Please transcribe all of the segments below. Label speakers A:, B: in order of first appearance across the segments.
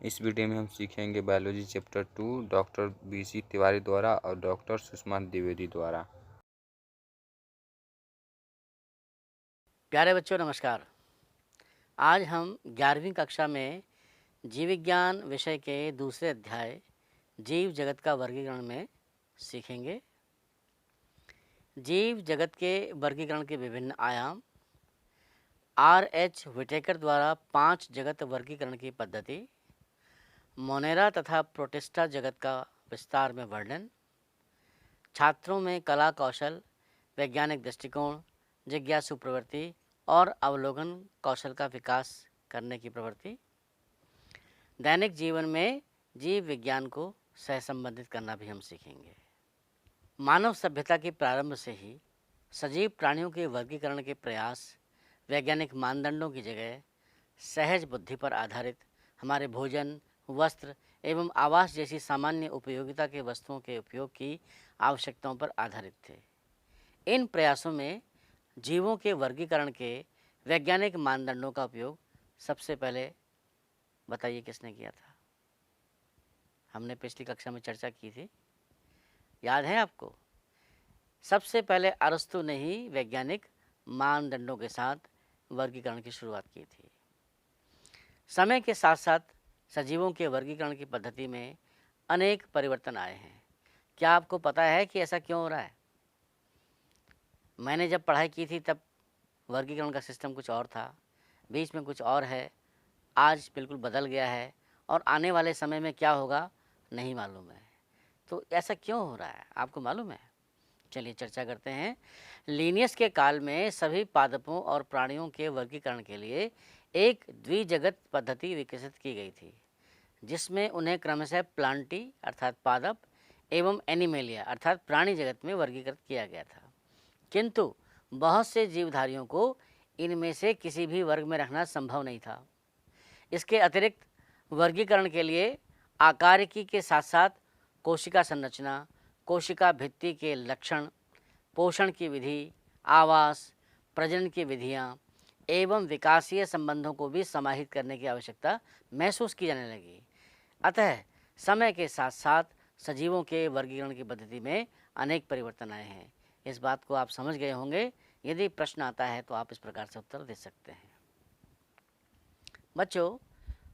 A: इस वीडियो में हम सीखेंगे biology chapter 2 doctor BC Tiwari द्वारा और डॉक्टर सुषमा द्विवेदी द्वारा।
B: प्यारे बच्चों नमस्कार। आज हम 11वीं कक्षा में जीव विज्ञान विषय के दूसरे अध्याय जीव जगत का वर्गीकरण में सीखेंगे। जीव जगत के वर्गीकरण के विभिन्न आयाम, R.H. विटेकर द्वारा 5 जगत वर्गीकरण की पद्धति, मोनेरा तथा प्रोटिस्टा जगत का विस्तार में वर्णन, छात्रों में कला कौशल, वैज्ञानिक दृष्टिकोण, जिज्ञासु प्रवृत्ति और अवलोकन कौशल का विकास करने की प्रवृत्ति, दैनिक जीवन में जीव विज्ञान को सहसंबंधित करना भी हम सीखेंगे। मानव सभ्यता के प्रारंभ से ही सजीव प्राणियों के वर्गीकरण के प्रयास वैज्ञानिक मानदंडों की जगह सहज बुद्धि पर आधारित हमारे भोजन, वस्त्र एवं आवास जैसी सामान्य उपयोगिता के वस्तुओं के उपयोग की आवश्यकताओं पर आधारित थे। इन प्रयासों में जीवों के वर्गीकरण के वैज्ञानिक मानदंडों का उपयोग सबसे पहले बताइए किसने किया था? हमने पिछली कक्षा में चर्चा की थी, याद है आपको? सबसे पहले अरस्तु ने ही वैज्ञानिक मानदंडों के साथ वर्गीकरण की शुरुआत की थी। समय के साथ साथ सजीवों के वर्गीकरण की पद्धति में अनेक परिवर्तन आए हैं। क्या आपको पता है कि ऐसा क्यों हो रहा है? मैंने जब पढ़ाई की थी तब वर्गीकरण का सिस्टम कुछ और था, बीच में कुछ और है, आज बिल्कुल बदल गया है और आने वाले समय में क्या होगा नहीं मालूम है। तो ऐसा क्यों हो रहा है, आपको मालूम है? चलिए चर्चा करते हैं। लीनियस के काल में सभी पादपों और प्राणियों के वर्गीकरण के लिए एक द्विजगत पद्धति विकसित की गई थी, जिसमें उन्हें क्रमशः प्लांटी अर्थात पादप एवं एनिमेलिया अर्थात प्राणी जगत में वर्गीकृत किया गया था। किंतु बहुत से जीवधारियों को इनमें से किसी भी वर्ग में रखना संभव नहीं था। इसके अतिरिक्त वर्गीकरण के लिए आकारिकी के साथ साथ कोशिका संरचना, कोशिका भित्ति के लक्षण, पोषण की विधि, आवास, प्रजनन की विधियाँ एवं विकासीय संबंधों को भी समाहित करने की आवश्यकता महसूस की जाने लगी। अतः समय के साथ साथ सजीवों के वर्गीकरण की पद्धति में अनेक परिवर्तन आए हैं। इस बात को आप समझ गए होंगे। यदि प्रश्न आता है तो आप इस प्रकार से उत्तर दे सकते हैं। बच्चों,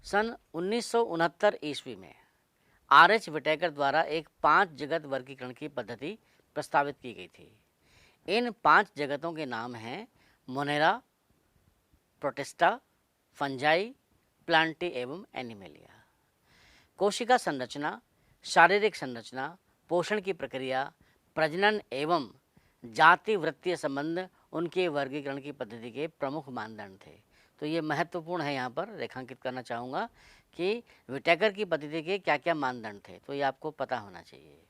B: सन 1969 ईस्वी में R.H. विटेकर द्वारा एक 5 जगत वर्गीकरण की पद्धति प्रस्तावित की गई थी। इन 5 जगतों के नाम हैं मोनेरा, प्रोटिस्टा, फंजाई, प्लांटी एवं एनिमेलिया। कोशिका संरचना, शारीरिक संरचना, पोषण की प्रक्रिया, प्रजनन एवं जाति वृत्तीय संबंध उनके वर्गीकरण की पद्धति के प्रमुख मानदंड थे। तो ये महत्वपूर्ण है, यहाँ पर रेखांकित करना चाहूँगा कि विटेकर की पद्धति के क्या क्या मानदंड थे, तो ये आपको पता होना चाहिए।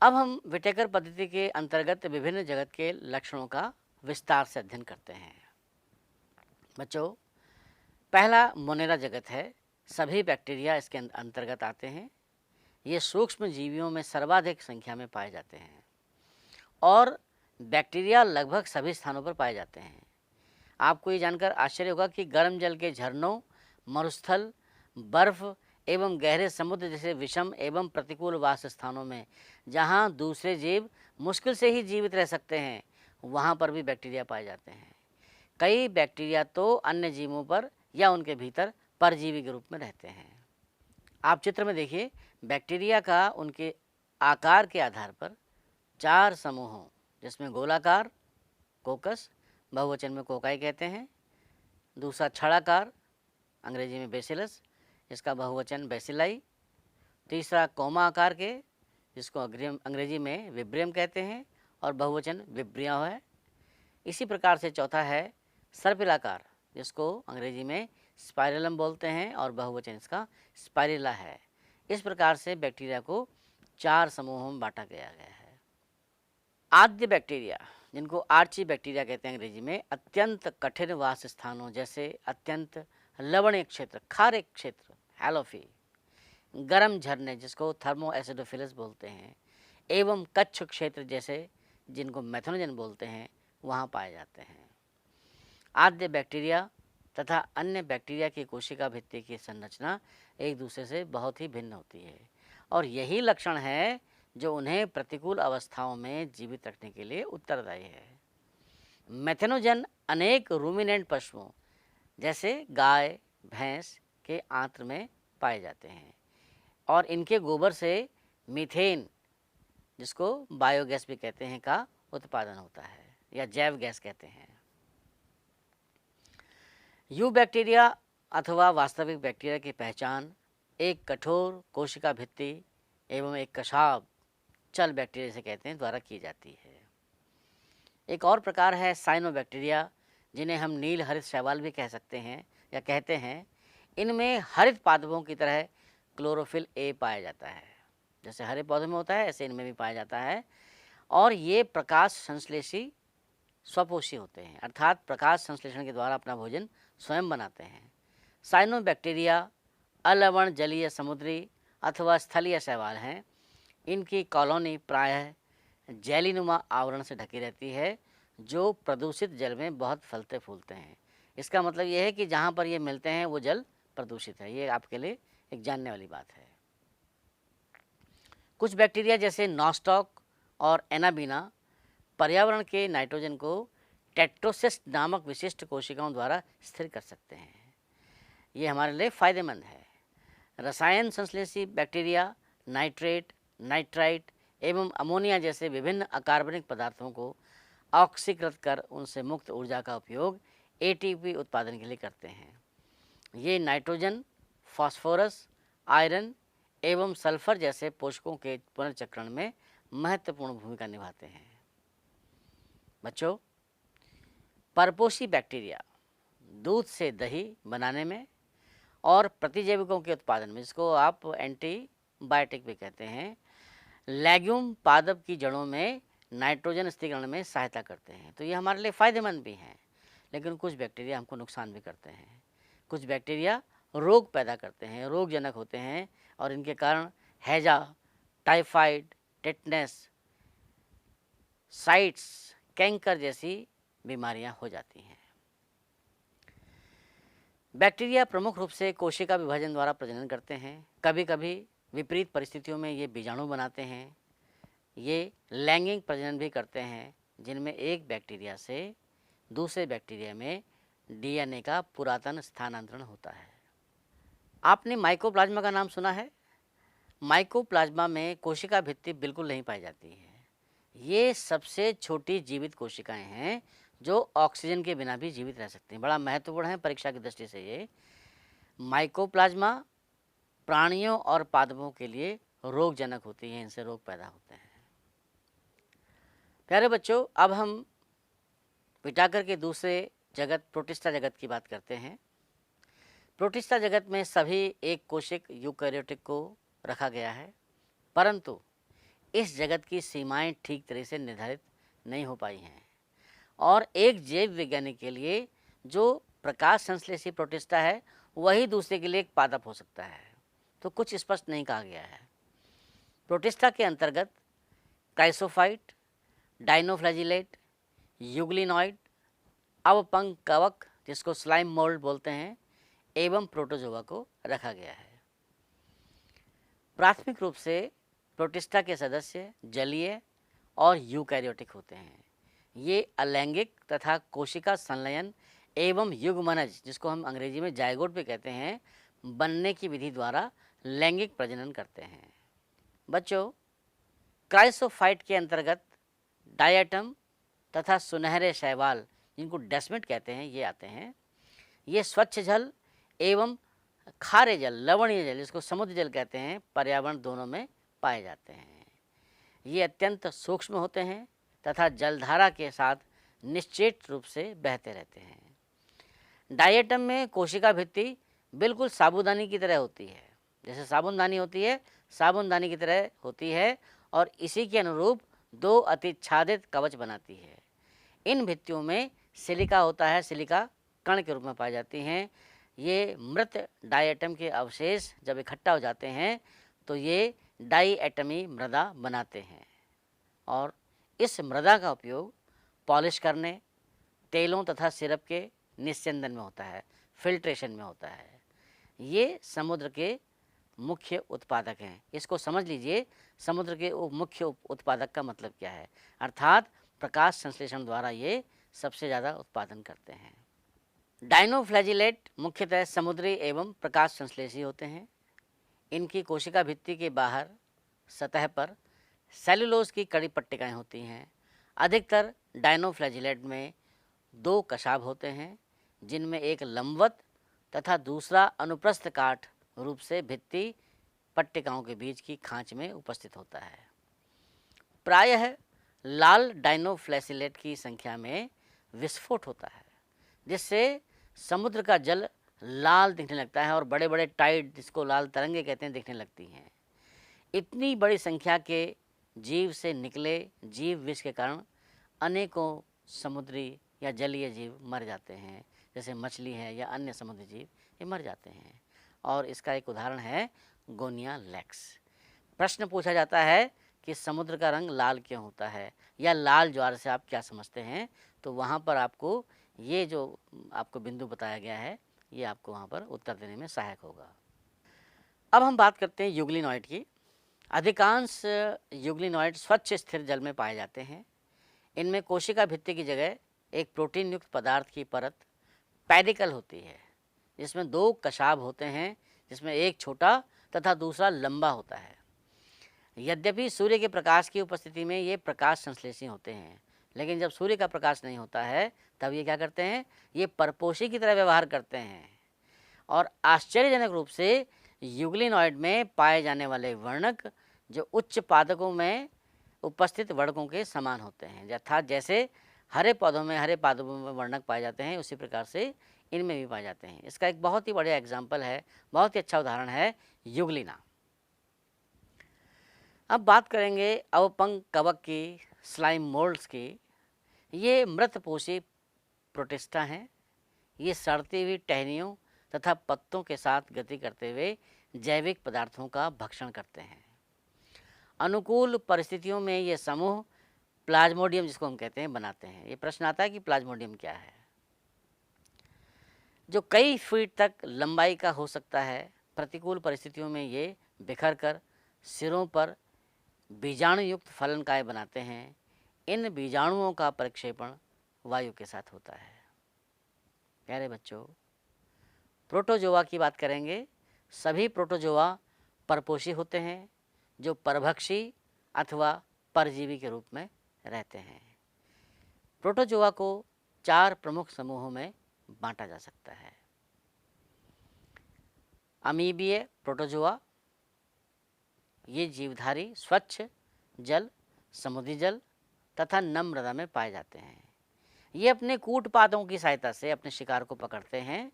B: अब हम विटेकर पद्धति के अंतर्गत विभिन्न जगत के लक्षणों का विस्तार से अध्ययन करते हैं। बच्चों, पहला मोनेरा जगत है। सभी बैक्टीरिया इसके अंतर्गत आते हैं। ये सूक्ष्म जीवियों में सर्वाधिक संख्या में पाए जाते हैं और बैक्टीरिया लगभग सभी स्थानों पर पाए जाते हैं। आपको ये जानकर आश्चर्य होगा कि गर्म जल के झरनों, मरुस्थल, बर्फ एवं गहरे समुद्र जैसे विषम एवं प्रतिकूल वास स्थानों में जहाँ दूसरे जीव मुश्किल से ही जीवित रह सकते हैं, वहाँ पर भी बैक्टीरिया पाए जाते हैं। कई बैक्टीरिया तो अन्य जीवों पर या उनके भीतर परजीवी के रूप में रहते हैं। आप चित्र में देखिए, बैक्टीरिया का उनके आकार के आधार पर 4 समूहों, जिसमें गोलाकार कोकस, बहुवचन में कोकाई कहते हैं, दूसरा छड़ाकार, अंग्रेजी में बेसिलस, इसका बहुवचन बेसिलाई, तीसरा कोमा आकार के, जिसको अंग्रेजी में विब्रियम कहते हैं और बहुवचन विब्रिया है। इसी प्रकार से चौथा है सर्पिलाकार, जिसको अंग्रेजी में स्पाइरलम बोलते हैं और बहुवचन इसका स्पाइरिला है। इस प्रकार से बैक्टीरिया को 4 समूहों में बांटा गया है। आद्य बैक्टीरिया, जिनको आर्ची बैक्टीरिया कहते हैं अंग्रेजी में, अत्यंत कठिन वास स्थानों जैसे अत्यंत लवणीय क्षेत्र, खारे क्षेत्र हैलोफी, गर्म झरने जिसको थर्मो एसिडोफिलस बोलते हैं, एवं कच्छ क्षेत्र जैसे जिनको मैथनोजन बोलते हैं, वहाँ पाए जाते हैं। आद्य बैक्टीरिया तथा अन्य बैक्टीरिया की कोशिका भित्ति की संरचना एक दूसरे से बहुत ही भिन्न होती है और यही लक्षण है जो उन्हें प्रतिकूल अवस्थाओं में जीवित रखने के लिए उत्तरदायी है। मेथेनोजन अनेक रूमिनेंट पशुओं जैसे गाय, भैंस के आंत्र में पाए जाते हैं और इनके गोबर से मीथेन, जिसको बायोगैस भी कहते हैं, का उत्पादन होता है या जैव गैस कहते हैं। यू बैक्टीरिया अथवा वास्तविक बैक्टीरिया की पहचान एक कठोर कोशिका भित्ति एवं एक कशाब चल बैक्टीरिया जिसे कहते हैं द्वारा की जाती है। एक और प्रकार है साइनोबैक्टीरिया, जिन्हें हम नील हरित शैवाल भी कह सकते हैं या कहते हैं। इनमें हरित पादपों की तरह क्लोरोफिल ए पाया जाता है। जैसे हरे पौधों में होता है ऐसे इनमें भी पाया जाता है और ये प्रकाश संश्लेषी स्वपोषी होते हैं, अर्थात प्रकाश संश्लेषण के द्वारा अपना भोजन स्वयं बनाते हैं। साइनोबैक्टीरिया अलवण जलीय, समुद्री अथवा स्थलीय शैवाल हैं। इनकी कॉलोनी प्रायः जेलीनुमा आवरण से ढकी रहती है जो प्रदूषित जल में बहुत फलते फूलते हैं। इसका मतलब ये है कि जहाँ पर ये मिलते हैं वो जल प्रदूषित है। ये आपके लिए एक जानने वाली बात है। कुछ बैक्टीरिया जैसे नॉस्टॉक और एनाबीना पर्यावरण के नाइट्रोजन को टेट्रोसिस्ट नामक विशिष्ट कोशिकाओं द्वारा स्थिर कर सकते हैं। ये हमारे लिए फ़ायदेमंद है। रसायन संश्लेषी बैक्टीरिया नाइट्रेट, नाइट्राइट एवं अमोनिया जैसे विभिन्न अकार्बनिक पदार्थों को ऑक्सीकृत कर उनसे मुक्त ऊर्जा का उपयोग एटीपी उत्पादन के लिए करते हैं। ये नाइट्रोजन, फास्फोरस, आयरन एवं सल्फर जैसे पोषकों के पुनर्चक्रण में महत्वपूर्ण भूमिका निभाते हैं। बच्चों, परपोषी बैक्टीरिया दूध से दही बनाने में और प्रतिजैविकों के उत्पादन में, जिसको आप एंटीबायोटिक भी कहते हैं, लेग्यूम पादप की जड़ों में नाइट्रोजन स्थिरीकरण में सहायता करते हैं। तो ये हमारे लिए फ़ायदेमंद भी हैं, लेकिन कुछ बैक्टीरिया हमको नुकसान भी करते हैं। कुछ बैक्टीरिया रोग पैदा करते हैं, रोगजनक होते हैं और इनके कारण हैजा, टाइफाइड, टेटनस, साइट्स, कैंकर जैसी बीमारियां हो जाती हैं। बैक्टीरिया प्रमुख रूप से कोशिका विभाजन द्वारा प्रजनन करते हैं। कभी कभी विपरीत परिस्थितियों में ये बीजाणु बनाते हैं। ये लैंगिक प्रजनन भी करते हैं, जिनमें एक बैक्टीरिया से दूसरे बैक्टीरिया में डीएनए का पुरातन स्थानांतरण होता है। आपने माइकोप्लाज्मा का नाम सुना है? माइकोप्लाज्मा में कोशिका भित्ति बिल्कुल नहीं पाई जाती है। ये सबसे छोटी जीवित कोशिकाएं हैं जो ऑक्सीजन के बिना भी जीवित रह सकती हैं। बड़ा महत्वपूर्ण है परीक्षा की दृष्टि से। ये माइकोप्लाज्मा प्राणियों और पादपों के लिए रोगजनक होती है, इनसे रोग पैदा होते हैं। प्यारे बच्चों, अब हम विटाकर के दूसरे जगत प्रोटिस्टा जगत की बात करते हैं। प्रोटिस्टा जगत में सभी एक कोशिक यूकैरियोटिक को रखा गया है, परंतु इस जगत की सीमाएं ठीक तरह से निर्धारित नहीं हो पाई हैं और एक जैव वैज्ञानिक के लिए जो प्रकाश संश्लेषी प्रोटिस्टा है वही दूसरे के लिए एक पादप हो सकता है। तो कुछ स्पष्ट नहीं कहा गया है। प्रोटिस्टा के अंतर्गत क्राइसोफाइट, डाइनोफ्लैजिलेट, यूग्लिनॉइड, अवपंक कवक जिसको स्लाइम मोल्ड बोलते हैं एवं प्रोटोजोआ को रखा गया है। प्राथमिक रूप से प्रोटिस्टा के सदस्य जलीय और यूकैरियोटिक होते हैं। ये अलैंगिक तथा कोशिका संलयन एवं युग्मनज, जिसको हम अंग्रेजी में जायगोट भी कहते हैं, बनने की विधि द्वारा लैंगिक प्रजनन करते हैं। बच्चों, क्राइसोफाइट के अंतर्गत डायटम तथा सुनहरे शैवाल, जिनको डेस्मिड कहते हैं, ये आते हैं। ये स्वच्छ जल एवं खारे जल, लवणीय जल, जिसको समुद्र जल कहते हैं, पर्यावरण दोनों में पाए जाते हैं। ये अत्यंत सूक्ष्म होते हैं तथा जलधारा के साथ निश्चित रूप से बहते रहते हैं। डायटम में कोशिका भित्ति बिल्कुल साबूदानी की तरह होती है। जैसे साबुनदानी होती है, साबुनदानी की तरह होती है और इसी के अनुरूप दो अतिच्छादित कवच बनाती है। इन भित्तियों में सिलिका होता है, सिलिका कण के रूप में पाई जाती हैं। ये मृत डायटम के अवशेष जब इकट्ठा हो जाते हैं तो ये डाईएटमी मृदा बनाते हैं और इस मृदा का उपयोग पॉलिश करने, तेलों तथा सिरप के निस्यंदन में होता है। फिल्ट्रेशन में होता है। ये समुद्र के मुख्य उत्पादक हैं। इसको समझ लीजिए, समुद्र के मुख्य उत्पादक का मतलब क्या है, अर्थात प्रकाश संश्लेषण द्वारा ये सबसे ज़्यादा उत्पादन करते हैं। डायनोफ्लैजिलेट मुख्यतः समुद्री एवं प्रकाश संश्लेषी होते हैं। इनकी कोशिका भित्ति के बाहर सतह पर सेलुलोज की कड़ी पट्टिकाएँ होती हैं। अधिकतर डायनोफ्लैजिलेट में 2 कशाभ होते हैं, जिनमें एक लंबवत तथा दूसरा अनुप्रस्थ काट रूप से भित्ति पट्टिकाओं के बीच की खांच में उपस्थित होता है। प्रायः लाल डायनोफ्लैजिलेट की संख्या में विस्फोट होता है, जिससे समुद्र का जल लाल दिखने लगता है और बड़े बड़े टाइड, जिसको लाल तरंगे कहते हैं, दिखने लगती हैं। इतनी बड़ी संख्या के जीव से निकले जीव विष के कारण अनेकों समुद्री या जलीय जीव मर जाते हैं, जैसे मछली है या अन्य समुद्री जीव, ये मर जाते हैं। और इसका एक उदाहरण है गोनिया लेक्स। प्रश्न पूछा जाता है कि समुद्र का रंग लाल क्यों होता है, या लाल ज्वार से आप क्या समझते हैं, तो वहाँ पर आपको ये जो आपको बिंदु बताया गया है, ये आपको वहाँ पर उत्तर देने में सहायक होगा। अब हम बात करते हैं यूग्लिनॉइड की। अधिकांश यूग्लिनॉइड स्वच्छ स्थिर जल में पाए जाते हैं। इनमें कोशिका भित्ति की जगह एक प्रोटीन युक्त पदार्थ की परत पेडिकल होती है, जिसमें 2 कशाभ होते हैं, जिसमें एक छोटा तथा दूसरा लंबा होता है। यद्यपि सूर्य के प्रकाश की उपस्थिति में ये प्रकाश संश्लेषी होते हैं, लेकिन जब सूर्य का प्रकाश नहीं होता है तब ये क्या करते हैं, ये परपोषी की तरह व्यवहार करते हैं। और आश्चर्यजनक रूप से यूग्लिनॉइड में पाए जाने वाले वर्णक जो उच्च पादकों में उपस्थित वर्णकों के समान होते हैं, अर्थात जैसे हरे पौधों में हरे पादपों में वर्णक पाए जाते हैं, उसी प्रकार से इनमें भी पाए जाते हैं। इसका एक बहुत ही बढ़िया एग्जाम्पल है, बहुत ही अच्छा उदाहरण है यूग्लिना। अब बात करेंगे अवपंक कवक की, स्लाइम मोल्ड्स की। ये मृतपोषी प्रोटिस्टा हैं। ये सड़ती हुई टहनियों तथा पत्तों के साथ गति करते हुए जैविक पदार्थों का भक्षण करते हैं। अनुकूल परिस्थितियों में ये समूह प्लाज्मोडियम, जिसको हम कहते हैं, बनाते हैं। ये प्रश्न आता है कि प्लाज्मोडियम क्या है, जो कई फीट तक लंबाई का हो सकता है। प्रतिकूल परिस्थितियों में ये बिखर कर सिरों पर बीजाणु युक्त फलनकाय बनाते हैं। इन बीजाणुओं का परिक्षेपण वायु के साथ होता है। प्यारे बच्चों, प्रोटोजोआ की बात करेंगे। सभी प्रोटोजोआ परपोषी होते हैं, जो परभक्षी अथवा परजीवी के रूप में रहते हैं। प्रोटोजोआ को 4 प्रमुख समूहों में बांटा जा सकता है। अमीबीय प्रोटोजोआ, ये जीवधारी स्वच्छ जल, समुद्री जल तथा नम मृदा में पाए जाते हैं। ये अपने कूटपादों की सहायता से अपने शिकार को पकड़ते हैं।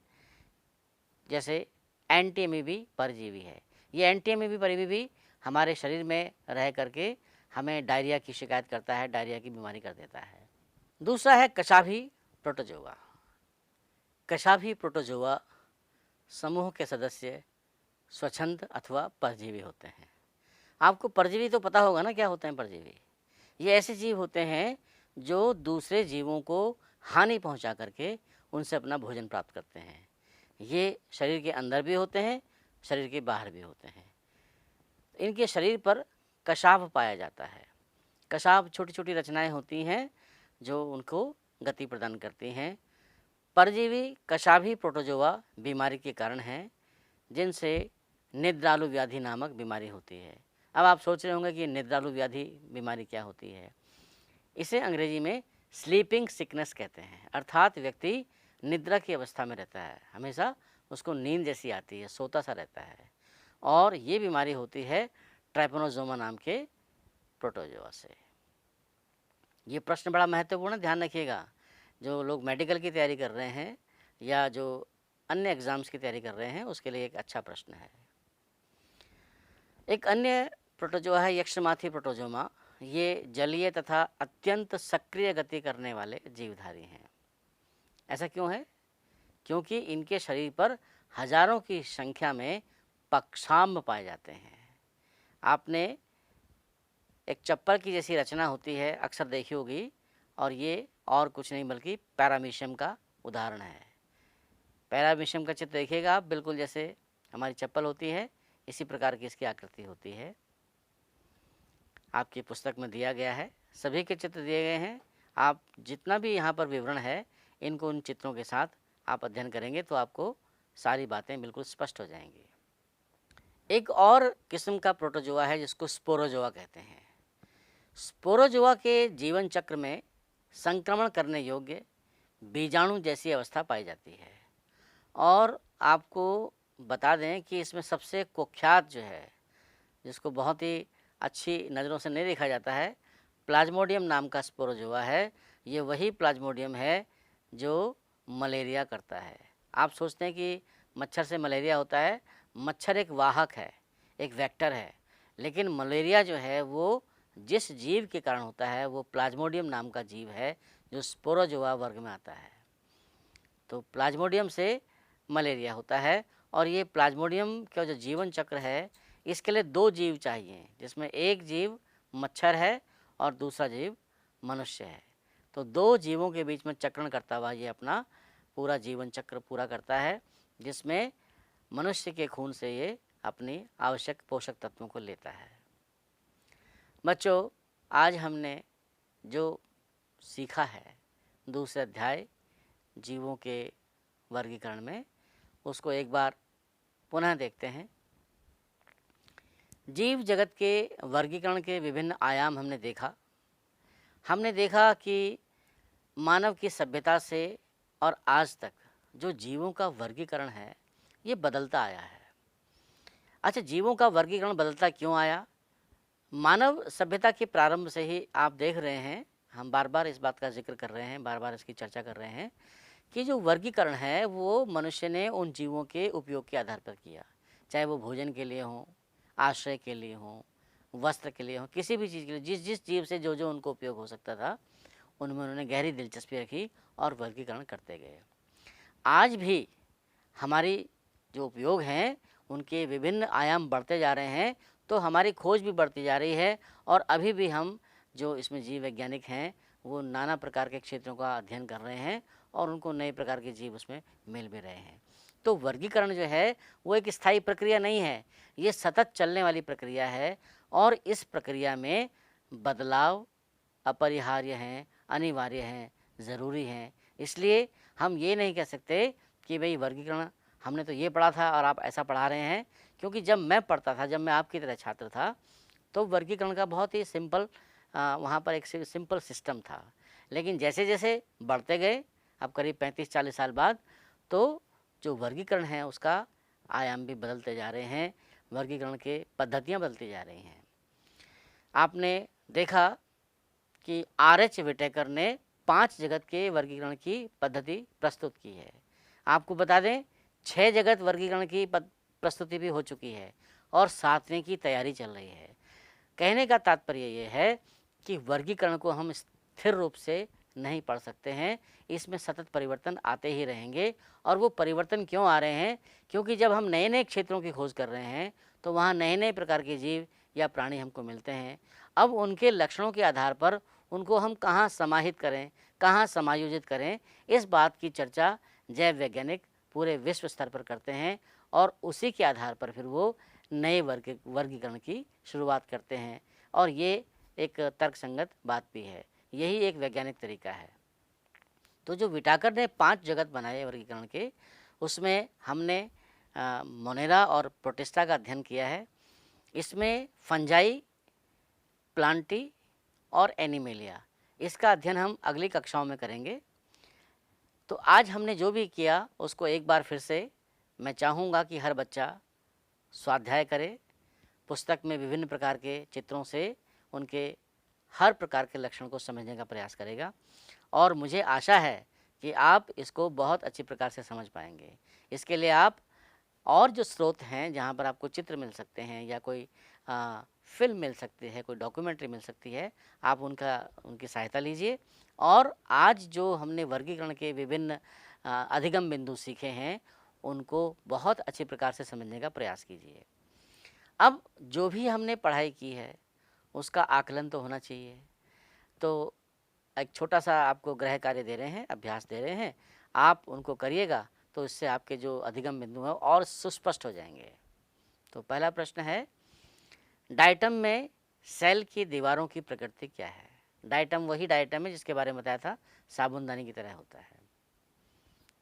B: जैसे एंटीएमीबी परजीवी है। ये एंटीएमीबी परजीवी हमारे शरीर में रह करके हमें डायरिया की शिकायत करता है, डायरिया की बीमारी कर देता है। दूसरा है कशाभी प्रोटोजोआ। कशाभी प्रोटोजोआ समूह के सदस्य स्वच्छंद अथवा परजीवी होते हैं। आपको परजीवी तो पता होगा ना, क्या होते हैं परजीवी? ये ऐसे जीव होते हैं जो दूसरे जीवों को हानि पहुंचा करके उनसे अपना भोजन प्राप्त करते हैं। ये शरीर के अंदर भी होते हैं, शरीर के बाहर भी होते हैं। इनके शरीर पर कशाभ पाया जाता है। कशाभ छोटी छोटी रचनाएं होती हैं जो उनको गति प्रदान करती हैं। परजीवी कशाभी प्रोटोजोआ बीमारी के कारण हैं, जिनसे निद्रालु व्याधि नामक बीमारी होती है। अब आप सोच रहे होंगे कि निद्रालु व्याधि बीमारी क्या होती है। इसे अंग्रेजी में स्लीपिंग सिकनेस कहते हैं, अर्थात व्यक्ति निद्रा की अवस्था में रहता है, हमेशा उसको नींद जैसी आती है, सोता सा रहता है। और ये बीमारी होती है ट्राइपोनोजोमा नाम के प्रोटोजोआ से। ये प्रश्न बड़ा महत्वपूर्ण है, ध्यान रखिएगा। जो लोग मेडिकल की तैयारी कर रहे हैं या जो अन्य एग्ज़ाम्स की तैयारी कर रहे हैं, उसके लिए एक अच्छा प्रश्न है। एक अन्य प्रोटोजोआ है यक्षमाथी प्रोटोजोमा। ये जलीय तथा अत्यंत सक्रिय गति करने वाले जीवधारी हैं। ऐसा क्यों है? क्योंकि इनके शरीर पर हजारों की संख्या में पक्षाम्ब पाए जाते हैं। आपने एक चप्पल की जैसी रचना होती है, अक्सर देखी होगी, और ये और कुछ नहीं बल्कि पैरामीशियम का उदाहरण है। पैरामीशियम का चित्र देखिएगा आप, बिल्कुल जैसे हमारी चप्पल होती है इसी प्रकार की इसकी आकृति होती है। आपकी पुस्तक में दिया गया है, सभी के चित्र दिए गए हैं। आप जितना भी यहाँ पर विवरण है इनको उन चित्रों के साथ आप अध्ययन करेंगे तो आपको सारी बातें बिल्कुल स्पष्ट हो जाएंगी। एक और किस्म का प्रोटोजोआ है जिसको स्पोरोजोआ कहते हैं। स्पोरोजोआ के जीवन चक्र में संक्रमण करने योग्य बीजाणु जैसी अवस्था पाई जाती है। और आपको बता दें कि इसमें सबसे कुख्यात जो है, जिसको बहुत ही अच्छी नज़रों से नहीं देखा जाता है, प्लाज्मोडियम नाम का स्पोरोजोआ है। ये वही प्लाज्मोडियम है जो मलेरिया करता है। आप सोचते हैं कि मच्छर से मलेरिया होता है, मच्छर एक वाहक है, एक वेक्टर है, लेकिन मलेरिया जो है वो जिस जीव के कारण होता है वो प्लाज्मोडियम नाम का जीव है जो स्पोरोजोआ वर्ग में आता है। तो प्लाज्मोडियम से मलेरिया होता है। और ये प्लाज्मोडियम का जो जीवन चक्र है इसके लिए दो जीव चाहिए, जिसमें एक जीव मच्छर है और दूसरा जीव मनुष्य है। तो दो जीवों के बीच में चक्रण करता हुआ ये अपना पूरा जीवन चक्र पूरा करता है, जिसमें मनुष्य के खून से ये अपनी आवश्यक पोषक तत्वों को लेता है। बच्चों, आज हमने जो सीखा है दूसरे अध्याय जीवों के वर्गीकरण में, उसको एक बार पुनः देखते हैं। जीव जगत के वर्गीकरण के विभिन्न आयाम हमने देखा। हमने देखा कि मानव की सभ्यता से और आज तक जो जीवों का वर्गीकरण है ये बदलता आया है। अच्छा, जीवों का वर्गीकरण बदलता क्यों आया? मानव सभ्यता के प्रारंभ से ही आप देख रहे हैं, हम बार बार इस बात का जिक्र कर रहे हैं, बार बार इसकी चर्चा कर रहे हैं कि जो वर्गीकरण है वो मनुष्य ने उन जीवों के उपयोग के आधार पर किया, चाहे वो भोजन के लिए हो, आश्रय के लिए हो, वस्त्र के लिए हो, किसी भी चीज़ के लिए जिस जिस जीव से जो जो उनको उपयोग हो सकता था उनमें उन्होंने गहरी दिलचस्पी रखी और वर्गीकरण करते गए। आज भी हमारी जो उपयोग हैं उनके विभिन्न आयाम बढ़ते जा रहे हैं, तो हमारी खोज भी बढ़ती जा रही है और अभी भी हम जो इसमें जीव वैज्ञानिक हैं वो नाना प्रकार के क्षेत्रों का अध्ययन कर रहे हैं और उनको नए प्रकार के जीव उसमें मिल भी रहे हैं। तो वर्गीकरण जो है वो एक स्थायी प्रक्रिया नहीं है, ये सतत चलने वाली प्रक्रिया है और इस प्रक्रिया में बदलाव अपरिहार्य हैं, अनिवार्य हैं, ज़रूरी हैं। इसलिए हम ये नहीं कह सकते कि भाई वर्गीकरण हमने तो ये पढ़ा था और आप ऐसा पढ़ा रहे हैं, क्योंकि जब मैं पढ़ता था, जब मैं आपकी तरह छात्र था, तो वर्गीकरण का बहुत ही सिंपल वहाँ पर एक सिंपल सिस्टम था। लेकिन जैसे जैसे बढ़ते गए, अब करीब 35-40 साल बाद, तो जो वर्गीकरण है उसका आयाम भी बदलते जा रहे हैं, वर्गीकरण के पद्धतियाँ बदलती जा रही हैं। आपने देखा कि आर.एच. विटेकर ने 5 जगत के वर्गीकरण की पद्धति प्रस्तुत की है। आपको बता दें 6 जगत वर्गीकरण की प्रस्तुति भी हो चुकी है और 7वें की तैयारी चल रही है। कहने का तात्पर्य ये है कि वर्गीकरण को हम स्थिर रूप से नहीं पढ़ सकते हैं, इसमें सतत परिवर्तन आते ही रहेंगे। और वो परिवर्तन क्यों आ रहे हैं? क्योंकि जब हम नए नए क्षेत्रों की खोज कर रहे हैं तो वहाँ नए नए प्रकार के जीव या प्राणी हमको मिलते हैं। अब उनके लक्षणों के आधार पर उनको हम कहाँ समाहित करें, कहाँ समायोजित करें, इस बात की चर्चा जैव वैज्ञानिक पूरे विश्व स्तर पर करते हैं और उसी के आधार पर फिर वो नए वर्गीकरण की शुरुआत करते हैं। और ये एक तर्कसंगत बात भी है, यही एक वैज्ञानिक तरीका है। तो जो विटाकर ने 5 जगत बनाए वर्गीकरण के, उसमें हमने मोनेरा और प्रोटिस्टा का अध्ययन किया है। इसमें फंजाई, प्लांटी और एनिमेलिया, इसका अध्ययन हम अगली कक्षाओं में करेंगे। तो आज हमने जो भी किया उसको एक बार फिर से मैं चाहूँगा कि हर बच्चा स्वाध्याय करे, पुस्तक में विभिन्न प्रकार के चित्रों से उनके हर प्रकार के लक्षण को समझने का प्रयास करेगा और मुझे आशा है कि आप इसको बहुत अच्छी प्रकार से समझ पाएंगे। इसके लिए आप और जो स्रोत हैं जहाँ पर आपको चित्र मिल सकते हैं या कोई फिल्म मिल सकती है, कोई डॉक्यूमेंट्री मिल सकती है, आप उनकी सहायता लीजिए। और आज जो हमने वर्गीकरण के विभिन्न अधिगम बिंदु सीखे हैं उनको बहुत अच्छी प्रकार से समझने का प्रयास कीजिए। अब जो भी हमने पढ़ाई की है उसका आकलन तो होना चाहिए। तो एक छोटा सा आपको गृह कार्य दे रहे हैं, अभ्यास दे रहे हैं, आप उनको करिएगा तो इससे आपके जो अधिगम बिंदु हैं और सुस्पष्ट हो जाएंगे। तो पहला प्रश्न है, डायटम में सेल की दीवारों की प्रकृति क्या है? डायटम वही डायटम है जिसके बारे में बताया था, साबुनदानी की तरह होता है।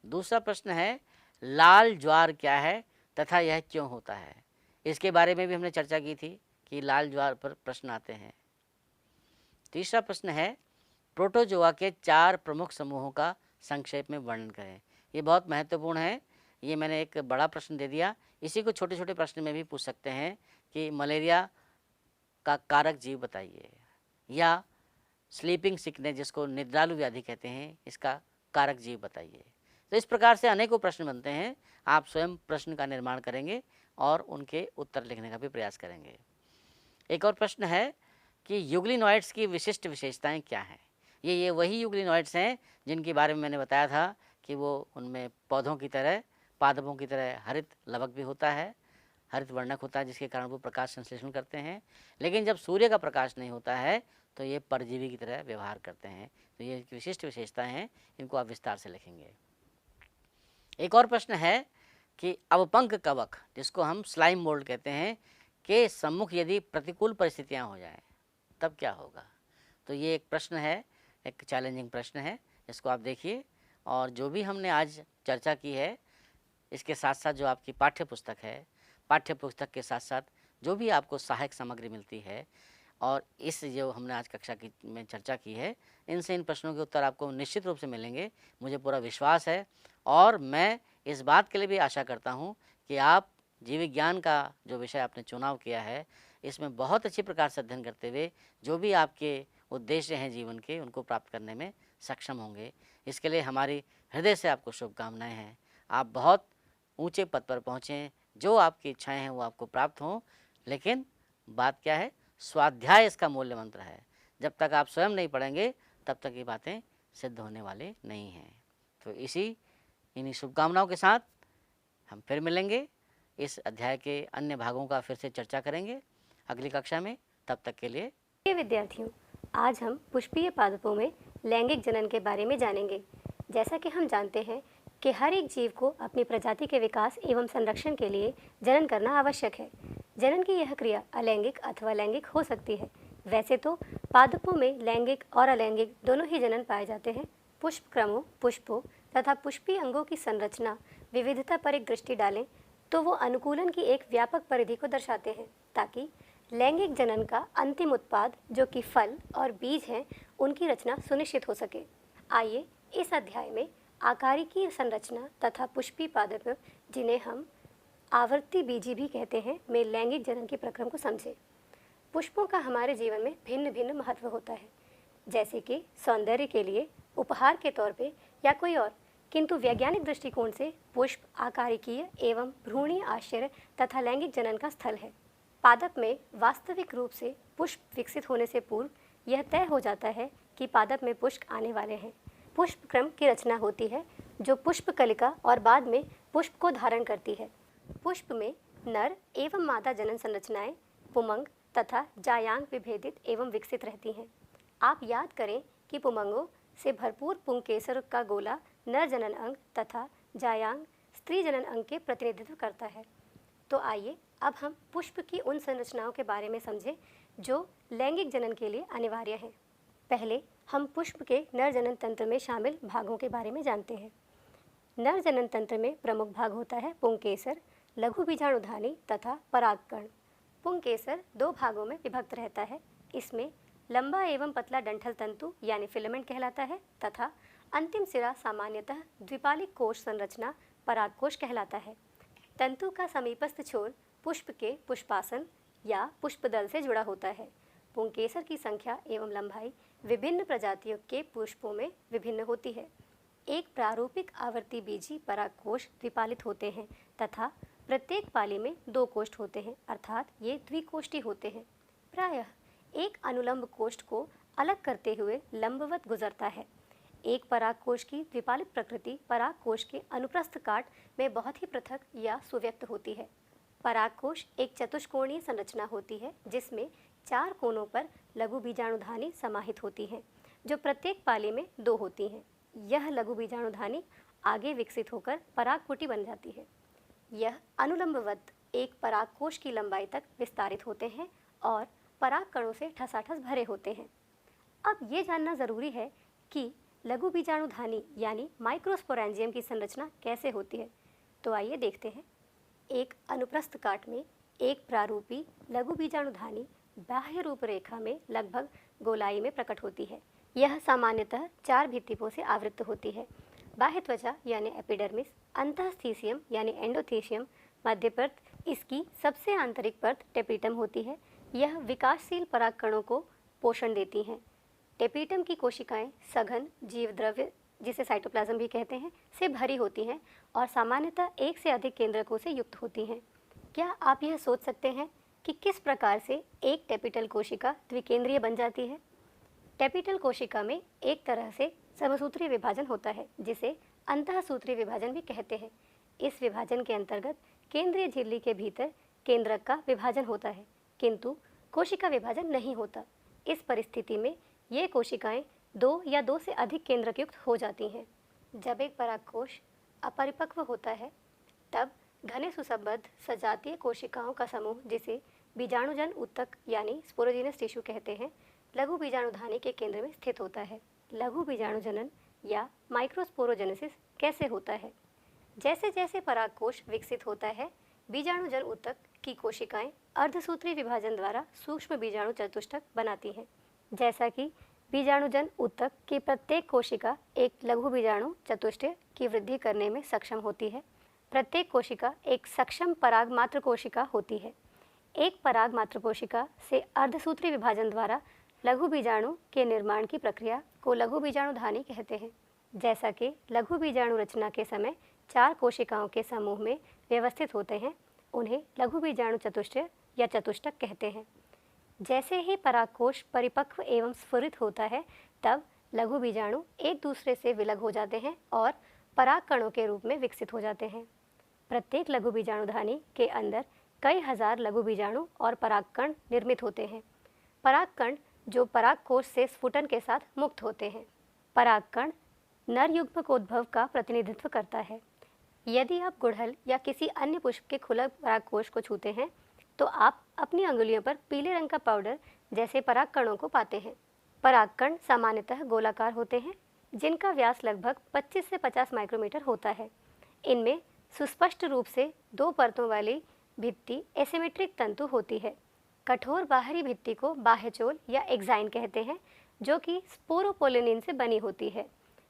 B: दूसरा प्रश्न है, लाल ज्वार क्या है तथा यह क्यों होता है? इसके बारे में भी हमने चर्चा की थी कि लाल ज्वार पर प्रश्न आते हैं। तीसरा प्रश्न है, प्रोटोजोआ के 4 प्रमुख समूहों का संक्षेप में वर्णन करें। ये बहुत महत्वपूर्ण है, ये मैंने एक बड़ा प्रश्न दे दिया। इसी को छोटे छोटे प्रश्न में भी पूछ सकते हैं कि मलेरिया का कारक जीव बताइए, या स्लीपिंग सिकनेस जिसको निद्रालु व्याधि कहते हैं, इसका कारक जीव बताइए। तो इस प्रकार से अनेकों प्रश्न बनते हैं। आप स्वयं प्रश्न का निर्माण करेंगे और उनके उत्तर लिखने का भी प्रयास करेंगे। एक और प्रश्न है कि यूग्लिनॉइड्स की विशिष्ट विशेषताएं क्या हैं? ये वही यूग्लिनॉइड्स हैं जिनके बारे में मैंने बताया था कि वो उनमें पौधों की तरह, पादपों की तरह हरित लवक भी होता है, हरित वर्णक होता है, जिसके कारण वो प्रकाश संश्लेषण करते हैं। लेकिन जब सूर्य का प्रकाश नहीं होता है तो ये परजीवी की तरह व्यवहार करते हैं। तो ये विशिष्ट विशेषताएं हैं, इनको आप विस्तार से लिखेंगे। एक और प्रश्न है कि अवपंक कवक, जिसको हम स्लाइम मोल्ड कहते हैं, के सम्मुख यदि प्रतिकूल परिस्थितियां हो जाएं तब क्या होगा? तो ये एक प्रश्न है, एक चैलेंजिंग प्रश्न है, इसको आप देखिए। और जो भी हमने आज चर्चा की है, इसके साथ साथ जो आपकी पाठ्य पुस्तक है, पाठ्य पुस्तक के साथ साथ जो भी आपको सहायक सामग्री मिलती है, और इस जो हमने आज कक्षा की में चर्चा की है, इनसे इन प्रश्नों के उत्तर आपको निश्चित रूप से मिलेंगे, मुझे पूरा विश्वास है। और मैं इस बात के लिए भी आशा करता हूँ कि आप जीव विज्ञान का जो विषय आपने चुनाव किया है, इसमें बहुत अच्छी प्रकार से अध्ययन करते हुए जो भी आपके उद्देश्य हैं जीवन के, उनको प्राप्त करने में सक्षम होंगे। इसके लिए हमारी हृदय से आपको शुभकामनाएं हैं। आप बहुत ऊंचे पद पर पहुँचें, जो आपकी इच्छाएं हैं वो आपको प्राप्त हों। लेकिन बात क्या है, स्वाध्याय इसका मूल्य मंत्र है। जब तक आप स्वयं नहीं पढ़ेंगे तब तक ये बातें सिद्ध होने वाले नहीं हैं। तो इन्हीं शुभकामनाओं के साथ हम फिर मिलेंगे। इस अध्याय के अन्य भागों का फिर से चर्चा करेंगे अगली कक्षा में। तब तक के लिए
C: प्रिय विद्यार्थियों, आज हम पुष्पीय पादपों में लैंगिक जनन के बारे में जानेंगे। जैसा कि हम जानते हैं कि हर एक जीव को अपनी प्रजाति के विकास एवं संरक्षण के लिए जनन करना आवश्यक है। जनन की यह क्रिया अलैंगिक अथवा लैंगिक हो सकती है। वैसे तो पादपों में लैंगिक और अलैंगिक दोनों ही जनन पाए जाते हैं। पुष्प क्रमों, पुष्पों तथा पुष्पीय अंगों की संरचना विविधता पर एक दृष्टि डालें तो वो अनुकूलन की एक व्यापक परिधि को दर्शाते हैं, ताकि लैंगिक जनन का अंतिम उत्पाद जो कि फल और बीज हैं, उनकी रचना सुनिश्चित हो सके। आइए इस अध्याय में आकारिकी संरचना तथा पुष्पीय पादप, जिन्हें हम आवर्ती बीजी भी कहते हैं, में लैंगिक जनन के प्रक्रम को समझें। पुष्पों का हमारे जीवन में भिन्न भिन्न महत्व होता है, जैसे कि सौंदर्य के लिए, उपहार के तौर पे या कोई और। किंतु वैज्ञानिक दृष्टिकोण से पुष्प आकारिकीय एवं भ्रूणीय आश्चर्य तथा लैंगिक जनन का स्थल है। पादप में वास्तविक रूप से पुष्प विकसित होने से पूर्व यह तय हो जाता है कि पादप में पुष्प आने वाले हैं। पुष्प क्रम की रचना होती है जो पुष्प कलिका और बाद में पुष्प को धारण करती है। पुष्प में नर एवं मादा जनन संरचनाएं पुमंग तथा जायांग विभेदित एवं विकसित रहती हैं। आप याद करें कि पुमंगों से भरपूर पुंकेसर का गोला नर जनन अंग तथा जायांग स्त्री जनन अंग के प्रतिनिधित्व करता है। तो आइए अब हम पुष्प की उन संरचनाओं के बारे में समझें जो लैंगिक जनन के लिए अनिवार्य हैं। पहले हम पुष्प के नर जनन तंत्र में शामिल भागों के बारे में जानते हैं। नर जनन तंत्र में प्रमुख भाग होता है पुंकेसर, लघु बीजाणुधानी तथा परागकण। पुंकेसर 2 भागों में विभक्त रहता है। इसमें लंबा एवं पतला डंठल तंतु यानी फिलामेंट कहलाता है तथा अंतिम सिरा सामान्यतः द्विपालिक कोश संरचना परागकोश कहलाता है। तंतु का समीपस्थ छोर पुष्प के पुष्पासन या पुष्पदल से जुड़ा होता है। पुंकेसर की संख्या एवं लंबाई विभिन्न प्रजातियों के पुष्पों में विभिन्न होती है। एक प्रारूपिक आवर्ती बीजी परागकोश द्विपालित होते हैं तथा प्रत्येक पाली में 2 कोष्ठ होते हैं, अर्थात ये द्विकोष्ठी होते हैं। प्रायः एक अनुलंब कोष्ठ को अलग करते हुए लंबवत गुजरता है। एक परागकोश की द्विपालित प्रकृति परागकोश के अनुप्रस्थ काट में बहुत ही पृथक या सुव्यक्त होती है। परागकोश एक चतुष्कोणीय संरचना होती है जिसमें 4 कोनों पर लघु बीजाणुधानी समाहित होती हैं, जो प्रत्येक पाली में 2 होती हैं। यह लघु बीजाणुधानी आगे विकसित होकर परागपुटी बन जाती है। यह अनुलंबवत एक परागकोश की लंबाई तक विस्तारित होते हैं और पराग कणों से ठसाठस भरे होते हैं। अब ये जानना ज़रूरी है कि लघु बीजाणुधानी यानी माइक्रोस्पोरेंजियम की संरचना कैसे होती है। तो आइए देखते हैं। एक अनुप्रस्थ काट में एक प्रारूपी लघु बीजाणुधानी बाह्य रूपरेखा में लगभग गोलाई में प्रकट होती है। यह सामान्यतः 4 भित्तिपों से आवृत होती है। बाह्य त्वचा यानी एपिडर्मिस, अंतःस्थीसियम यानी एंडोथीसियम, मध्य परत, इसकी सबसे आंतरिक परत टेपिटम होती है। यह विकासशील पराग कणों को पोषण देती हैं। टेपिटम की कोशिकाएं सघन जीव द्रव्य, जिसे साइटोप्लाज्म भी कहते हैं, से भरी होती हैं और सामान्यतः एक से अधिक केंद्रकों से युक्त होती हैं। क्या आप यह सोच सकते हैं कि किस प्रकार से एक टेपिटल कोशिका द्विकेंद्रीय बन जाती है? टेपिटल कोशिका में एक तरह से समसूत्रीय विभाजन होता है, जिसे अंतःसूत्रीय विभाजन भी कहते हैं। इस विभाजन के अंतर्गत केंद्रीय झिल्ली के भीतर केंद्रक का विभाजन होता है, किंतु कोशिका विभाजन नहीं होता। इस परिस्थिति में ये कोशिकाएं 2 या 2 से अधिक केंद्रक युक्त हो जाती हैं। जब एक परागकोश अपरिपक्व होता है, तब घने सुसंबद्ध सजातीय कोशिकाओं का समूह, जिसे बीजाणुजन ऊतक यानी स्पोरोजिनस टिश्यू कहते हैं, लघु बीजाणुधानी के केंद्र में स्थित होता है। लघु बीजाणुजनन या माइक्रोस्पोरोजेनेसिस कैसे होता है? जैसे जैसे परागकोश विकसित होता है, बीजाणुजन ऊतक की कोशिकाएं अर्धसूत्री विभाजन द्वारा सूक्ष्म बीजाणु चतुष्टक बनाती हैं। जैसा कि बीजाणुजन ऊतक की प्रत्येक कोशिका एक लघु बीजाणु चतुष्टय की वृद्धि करने में सक्षम होती है। प्रत्येक कोशिका एक सक्षम पराग मात्र कोशिका होती है। एक पराग मात्र कोशिका से अर्धसूत्री विभाजन द्वारा लघु बीजाणु के निर्माण की प्रक्रिया को लघु बीजाणुधानी कहते हैं। जैसा कि लघु बीजाणु रचना के समय 4 कोशिकाओं के समूह में व्यवस्थित होते हैं, उन्हें लघु बीजाणु चतुष्टय या चतुष्टक कहते हैं। जैसे ही परागकोश परिपक्व एवं स्फुरित होता है, तब लघु बीजाणु एक दूसरे से विलग हो जाते हैं और पराग कणों के रूप में विकसित हो जाते हैं। प्रत्येक लघु बीजाणुधानी के अंदर कई हजार लघु बीजाणु और परागकण निर्मित होते हैं। परागकण जो परागकोश से स्फुटन के साथ मुक्त होते हैं। परागकण नर युग्मकोद्भव का प्रतिनिधित्व करता है। यदि आप गुड़हल या किसी अन्य पुष्प के खुला परागकोश को छूते हैं, तो आप अपनी अंगुलियों पर पीले रंग का पाउडर जैसे परागकणों को पाते हैं। परागकण सामान्यतः गोलाकार होते हैं, जिनका व्यास लगभग 25 से 50 माइक्रोमीटर होता है। इनमें सुस्पष्ट रूप से 2 परतों वाली भित्ति एसिमेट्रिक तंतु होती है। कठोर बाहरी भित्ति को बाह्यचोल या एक्साइन कहते हैं, जो कि स्पोरोपोलिनिन से बनी होती है,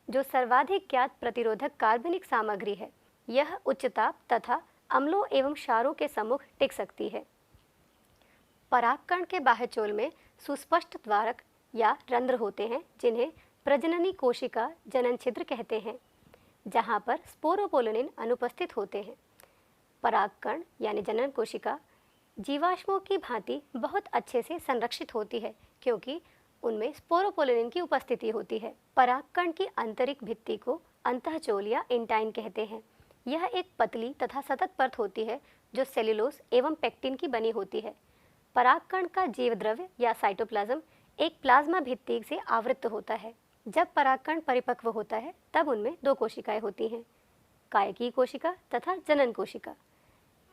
C: जो सर्वाधिक ज्ञात प्रतिरोधक कार्बनिक सामग्री है। यह उच्च ताप तथा अम्लों एवं क्षारों के सम्मुख टिक सकती है। परागकण के बाह्यचोल में सुस्पष्ट द्वारक या रंध्र होते हैं, जिन्हें प्रजननी कोशिका जनन छिद्र कहते हैं, जहां पर स्पोरोपोलिनिन अनुपस्थित होते हैं। परागकण यानी जनन कोशिका जीवाश्मों की भांति बहुत अच्छे से संरक्षित होती है, क्योंकि उनमें स्पोरोपोलिनिन की उपस्थिति होती है। परागकण की आंतरिक भित्ति को अंतःचोल या इंटाइन कहते हैं। यह एक पतली तथा सतत परत होती है, जो सेल्यूलोज एवं पेक्टिन की बनी होती है। परागकण का जीवद्रव्य या साइटोप्लाज्म एक प्लाज्मा भित्ति से आवृत होता है। जब परागकण परिपक्व होता है, तब उनमें 2 कोशिकाएं होती हैं, कायकी कोशिका तथा जनन कोशिका।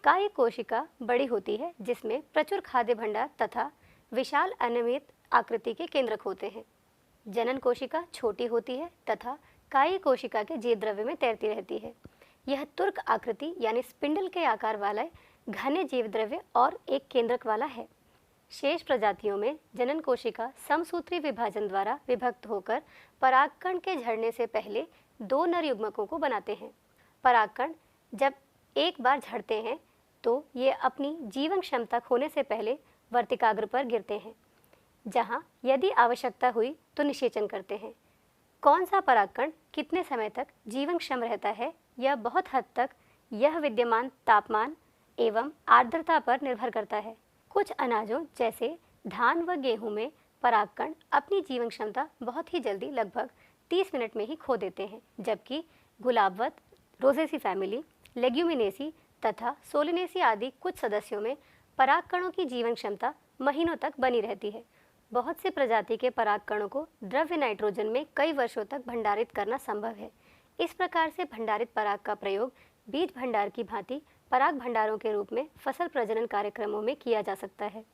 C: काय कोशिका बड़ी होती है, जिसमें प्रचुर खाद्य भंडार तथा विशाल अनियमित आकृति के केंद्रक होते हैं। जनन कोशिका छोटी होती है तथा काय कोशिका के जीवद्रव्य में तैरती रहती है। यह तुर्क आकृति यानी स्पिंडल के आकार वाला घने जीवद्रव्य और एक केंद्रक वाला है। शेष प्रजातियों में जनन कोशिका समसूत्री विभाजन द्वारा विभक्त होकर परागकण के झड़ने से पहले 2 नर युग्मकों को बनाते हैं। परागकण जब एक बार झड़ते हैं, तो ये अपनी जीवन क्षमता खोने से पहले वर्तिकाग्र पर गिरते हैं, जहां यदि आवश्यकता हुई तो निषेचन करते हैं। कौन सा परागकण कितने समय तक जीवन क्षम रहता है, यह बहुत हद तक यह विद्यमान तापमान एवं आर्द्रता पर निर्भर करता है। कुछ अनाजों जैसे धान व गेहूं में परागकण अपनी जीवन क्षमता बहुत ही जल्दी लगभग 30 मिनट में ही खो देते हैं, जबकि गुलाबवत, रोजेसी फैमिली, लेग्यूमिनेसी तथा सोलिनेसी आदि कुछ सदस्यों में परागकणों की जीवन क्षमता महीनों तक बनी रहती है। बहुत से प्रजाति के परागकणों को द्रव्य नाइट्रोजन में कई वर्षों तक भंडारित करना संभव है। इस प्रकार से भंडारित पराग का प्रयोग बीज भंडार की भांति पराग भंडारों के रूप में फसल प्रजनन कार्यक्रमों में किया जा सकता है।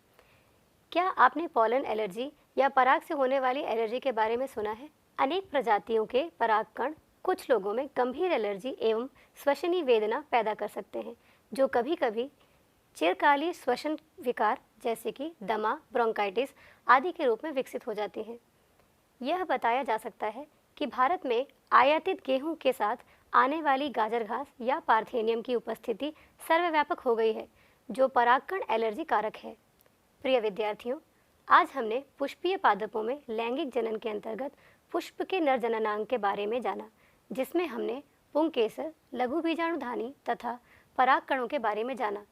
C: क्या आपने पॉलन एलर्जी या पराग से होने वाली एलर्जी के बारे में सुना है? अनेक प्रजातियों के परागकण कुछ लोगों में गंभीर एलर्जी एवं श्वसनी वेदना पैदा कर सकते हैं, जो कभी कभी चिरकालीन श्वसन विकार जैसे कि दमा, ब्रोंकाइटिस आदि के रूप में विकसित हो जाती हैं। यह बताया जा सकता है कि भारत में आयातित गेहूं के साथ आने वाली गाजर घास या पार्थेनियम की उपस्थिति सर्वव्यापक हो गई है, जो परागकण एलर्जी कारक है। प्रिय विद्यार्थियों, आज हमने पुष्पीय पादपों में लैंगिक जनन के अंतर्गत पुष्प के नर जननांग के बारे में जाना, जिसमें हमने पुंकेसर, लघु बीजाणुधानी तथा परागकणों के बारे में जाना।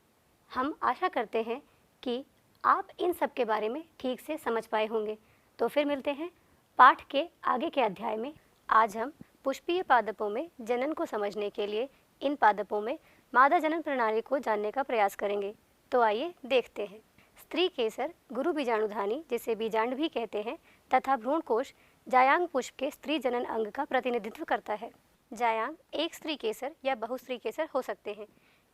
C: हम आशा करते हैं कि आप इन सब के बारे में ठीक से समझ पाए होंगे। तो फिर मिलते हैं पाठ के आगे के अध्याय में। आज हम पुष्पीय पादपों में जनन को समझने के लिए इन पादपों में मादा जनन प्रणाली को जानने का प्रयास करेंगे। तो आइए देखते हैं। स्त्री केसर गुरु बीजाणुधानी, जिसे बीजांड भी कहते हैं, तथा भ्रूणकोश जायांग पुष्प के स्त्री जनन अंग का प्रतिनिधित्व करता है। जायांग एक स्त्री केसर या बहुस्त्री केसर हो सकते हैं।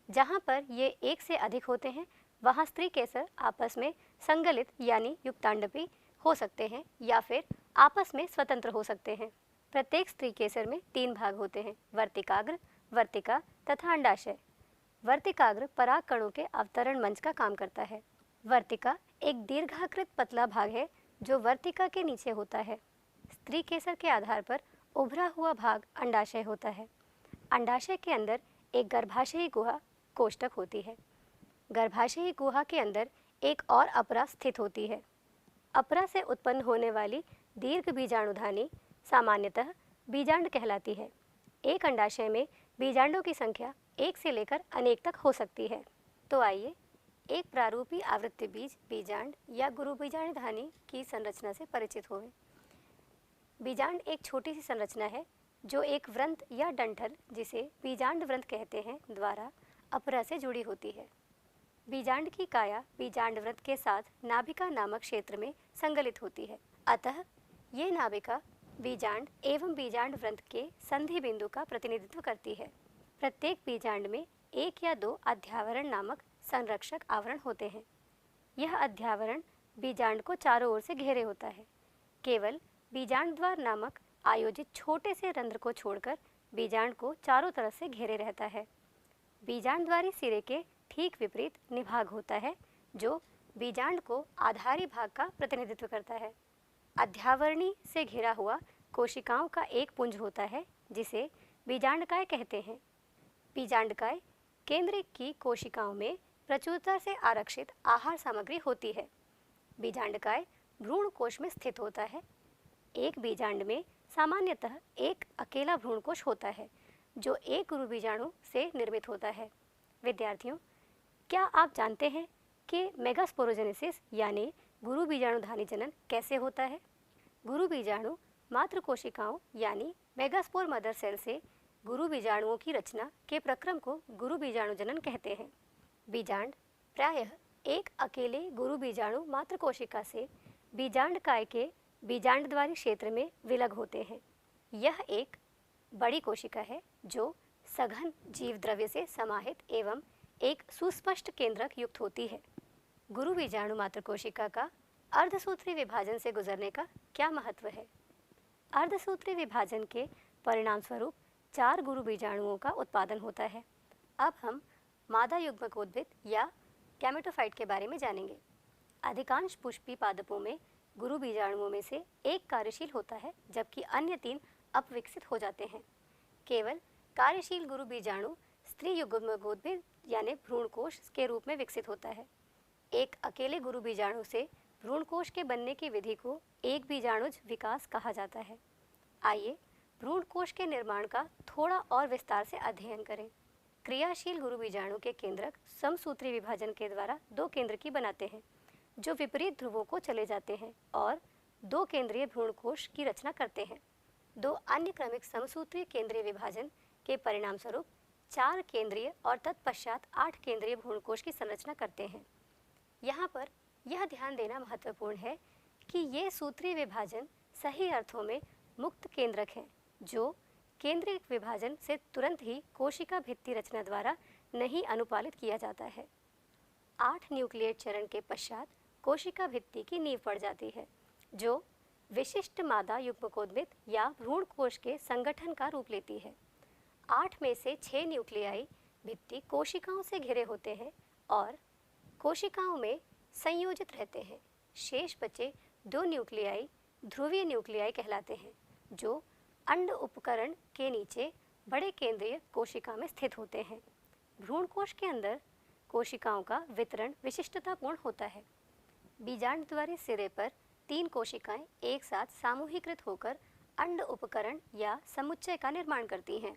C: जहाँ पर ये एक से अधिक होते हैं, वहाँ स्त्री केसर आपस में संगलित यानी युक्तांडपी हो सकते हैं या फिर आपस में स्वतंत्र हो सकते हैं। प्रत्येक स्त्री केसर में 3 भाग होते हैं: वर्तिकाग्र, वर्तिका तथा अंडाशय। वर्तिकाग्र पराग कणों के अवतरण मंच का काम करता है। वर्तिका एक दीर्घाकृत पतला भाग है जो वर्तिका के नीचे होता है। स्त्री केसर के आधार पर उभरा हुआ भाग अंडाशय होता है। अंडाशय के अंदर एक गर्भाशयी गुहा कोष्ठक होती है। गर्भाशयी गुहा के अंदर एक और अपरा स्थित होती है। अपरा से उत्पन्न होने वाली दीर्घ बीजाणुधानी सामान्यतः बीजांड कहलाती है। एक अंडाशय में बीजांडों की संख्या 1 से लेकर अनेक तक हो सकती है। तो आइए एक प्रारूपी आवृत्ति बीज बीजांड या गुरु बीजाणुधानी की संरचना से परिचित हों। बीजांड एक छोटी सी संरचना है जो एक व्रंत या डंठल, जिसे बीजांड व्रंत कहते हैं, द्वारा अपरा से जुड़ी होती है। बीजांड की काया बीजांड व्रंत के साथ नाभिका नामक क्षेत्र में संगलित होती है। अतः ये नाभिका बीजांड एवं बीजांड व्रंत के संधि बिंदु का प्रतिनिधित्व करती है। प्रत्येक बीजांड में 1 या 2 अध्यावरण नामक संरक्षक आवरण होते हैं। यह अध्यावरण बीजांड को चारों ओर से घेरे होता है। केवल बीजांड द्वार नामक आयोजित छोटे से रंध्र को छोड़कर बीजांड को चारों तरफ से घेरे रहता है। बीजांड द्वारी सिरे के ठीक विपरीत निभाग होता है, जो बीजांड को आधारी भाग का प्रतिनिधित्व करता है। अध्यावरणी से घिरा हुआ कोशिकाओं का एक पुंज होता है, जिसे बीजांडकाय कहते हैं। बीजांडकाय केंद्र की कोशिकाओं में प्रचुरता से आरक्षित आहार सामग्री होती है। बीजांडकाय भ्रूण कोश में स्थित होता है। एक बीजांड में सामान्यतः एक अकेला भ्रूणकोश होता है, जो एक गुरु बीजाणु से निर्मित होता है। विद्यार्थियों, क्या आप जानते हैं कि मेगास्पोरोजेनेसिस यानी गुरु बीजाणुधानी जनन कैसे होता है? गुरु बीजाणु मातृ कोशिकाओं यानी मेगास्पोर मदर सेल से गुरु बीजाणुओं की रचना के प्रक्रम को गुरु बीजाणु जनन कहते हैं। बीजांड प्रायः एक अकेले गुरु बीजाणु मातृ कोशिका से बीजांडकाय के बीजांडद्वारी क्षेत्र में विलग होते हैं। यह एक बड़ी कोशिका है जो सघन जीव द्रव्य से समाहित एवं एक सुस्पष्ट केंद्रक युक्त होती है। गुरु बीजाणु मातृ कोशिका का अर्धसूत्री विभाजन से गुजरने का क्या महत्व है? अर्धसूत्री विभाजन के परिणाम स्वरूप 4 गुरु बीजाणुओं का उत्पादन होता है। अब हम मादा युग्मकोद्भिद या गैमेटोफाइट के बारे में जानेंगे। अधिकांश पुष्पी पादपों में गुरु बीजाणुओं में से एक कार्यशील होता है, जबकि अन्य 3 अपविकसित हो जाते हैं। केवल कार्यशील गुरु बीजाणु स्त्री युग्मकोद्भिद यानी भ्रूणकोश के रूप में विकसित होता है। एक अकेले गुरु बीजाणु से भ्रूणकोश के बनने की विधि को एक बीजाणुज विकास कहा जाता है। आइए भ्रूणकोश के निर्माण का थोड़ा और विस्तार से अध्ययन करें। क्रियाशील गुरु बीजाणु के केंद्रक समसूत्री विभाजन के द्वारा 2 केंद्रकी बनाते हैं, जो विपरीत ध्रुवों को चले जाते हैं और 2 केंद्रीय भ्रूणकोश की रचना करते हैं। 2 अन्य क्रमिक समसूत्री केंद्रीय विभाजन के परिणाम स्वरूप 4 केंद्रीय और तत्पश्चात 8 केंद्रीय भ्रूणकोश की संरचना करते हैं। यहाँ पर यह ध्यान देना महत्वपूर्ण है कि ये सूत्रीय विभाजन सही अर्थों में मुक्त केंद्रक हैं, जो केंद्रीय विभाजन से तुरंत ही कोशिका भित्ति रचना द्वारा नहीं अनुपालित किया जाता है। 8 न्यूक्लिएट चरण के पश्चात कोशिका भित्ति की नींव पड़ जाती है, जो विशिष्ट मादा युग्मकोद्भिद या भ्रूण कोश के संगठन का रूप लेती है। 8 में से 6 न्यूक्लियाई भित्ति कोशिकाओं से घिरे होते हैं और कोशिकाओं में संयोजित रहते हैं। शेष बचे 2 न्यूक्लियाई ध्रुवीय न्यूक्लियाई कहलाते हैं, जो अंड उपकरण के नीचे बड़े केंद्रीय कोशिका में स्थित होते हैं। भ्रूण कोश के अंदर कोशिकाओं का वितरण विशिष्टतापूर्ण होता है। बीजांडद्वारी सिरे पर 3 कोशिकाएं एक साथ सामूहिकृत होकर अंड उपकरण या समुच्चय का निर्माण करती हैं।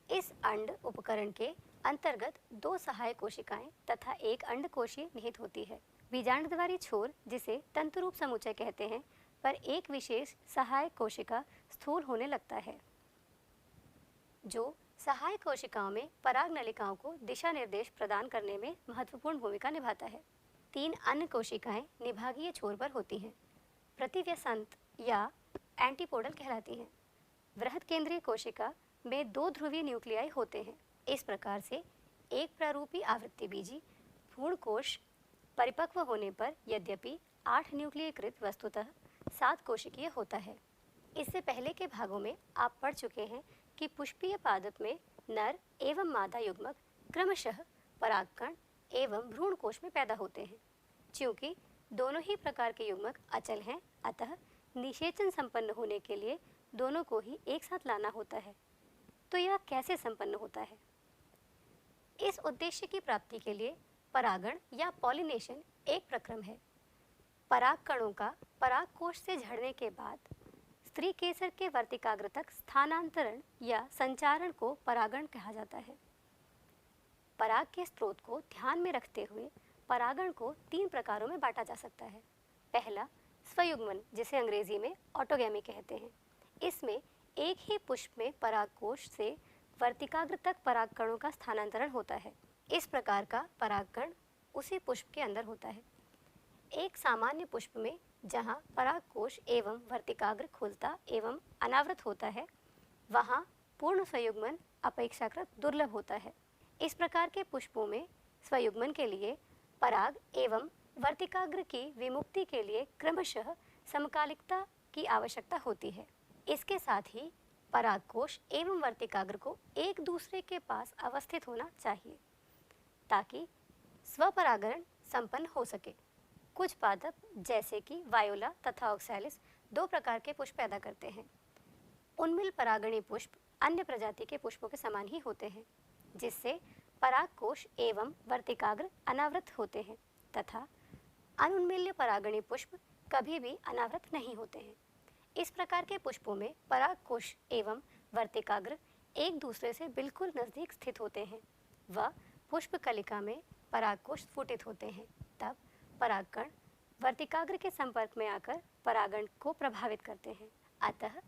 C: इस अंड उपकरण के अंतर्गत 2 सहायक कोशिकाएं तथा एक अंडकोशीय निहित होती है। बीजांडद्वारी छोर, जिसे तंतुरूप समुच्चय कहते हैं, पर एक विशेष सहायक कोशिका स्थूल होने लगता है, जो सहायक कोशिकाओं में पराग नलिकाओं को दिशा निर्देश प्रदान करने में महत्वपूर्ण भूमिका निभाता है। 3 अन्य कोशिकाएं निभागीय छोर पर होती हैं, प्रतिव्यसंत या एंटीपोडल कहलाती हैं। वृहद केंद्रीय कोशिका में 2 ध्रुवीय न्यूक्लियाई होते हैं। इस प्रकार से एक प्रारूपी आवृत्ति बीजी भ्रूण कोश परिपक्व होने पर यद्यपि 8 न्यूक्लियीकृत वस्तुतः 7 कोशिकीय होता है। इससे पहले के भागों में आप पढ़ चुके हैं कि पुष्पीय पादप में नर एवं मादा युग्मक क्रमशः परागकण एवं भ्रूण कोश में पैदा होते हैं। चूँकि दोनों ही प्रकार के युग्मक अचल हैं, अतः निषेचन संपन्न होने के लिए दोनों को ही एक साथ लाना होता है। तो यह कैसे संपन्न होता है? इस उद्देश्य की प्राप्ति के लिए परागण या पॉलिनेशन एक प्रक्रम है। पराग कणों का पराग कोश से झड़ने के बाद स्त्री केसर के वर्तिकाग्र तक स्थानांतरण या संचारण को परागण कहा जाता है। पराग के स्रोत को ध्यान में रखते हुए परागण को 3 प्रकारों में बांटा जा सकता है। पहला, स्वयुग्मन, जिसे अंग्रेजी में ऑटोगैमी कहते हैं। इसमें एक ही पुष्प में पराग कोश से वर्तिकाग्र तक पराग कणों का स्थानांतरण होता है। इस प्रकार का परागकण उसी पुष्प के अंदर होता है। एक सामान्य पुष्प में जहाँ पराग कोश एवं वर्तिकाग्र खुलता एवं अनावृत होता है, वहाँ पूर्ण स्वयुग्मन अपेक्षाकृत दुर्लभ होता है। इस प्रकार के पुष्पों में स्वयुग्मन के लिए पराग एवं वर्तिकाग्र की विमुक्ति के लिए क्रमशः समकालिकता की आवश्यकता होती है। इसके साथ ही पराग कोश एवं वर्तिकाग्र को एक दूसरे के पास अवस्थित होना चाहिए ताकि स्वपरागण संपन्न हो सके। कुछ पादप जैसे कि वायोला तथा ऑक्सैलिस 2 प्रकार के पुष्प पैदा करते हैं। उन्मिल परागणी पुष्प अन्य प्रजाति के पुष्पों के समान ही होते हैं, जिससे पराग कोश एवं वर्तिकाग्र अनावृत होते हैं तथा अनुन्मिल्य परागणी पुष्प कभी भी अनावृत नहीं होते हैं। इस प्रकार के पुष्पों में पराग कोश एवं वर्तिकाग्र एक दूसरे से बिल्कुल नज़दीक स्थित होते हैं व पुष्प कलिका में पराग कोश स्फुटित होते हैं। तब परागकण वर्तिकाग्र के संपर्क में आकर परागण को प्रभावित करते हैं। अतः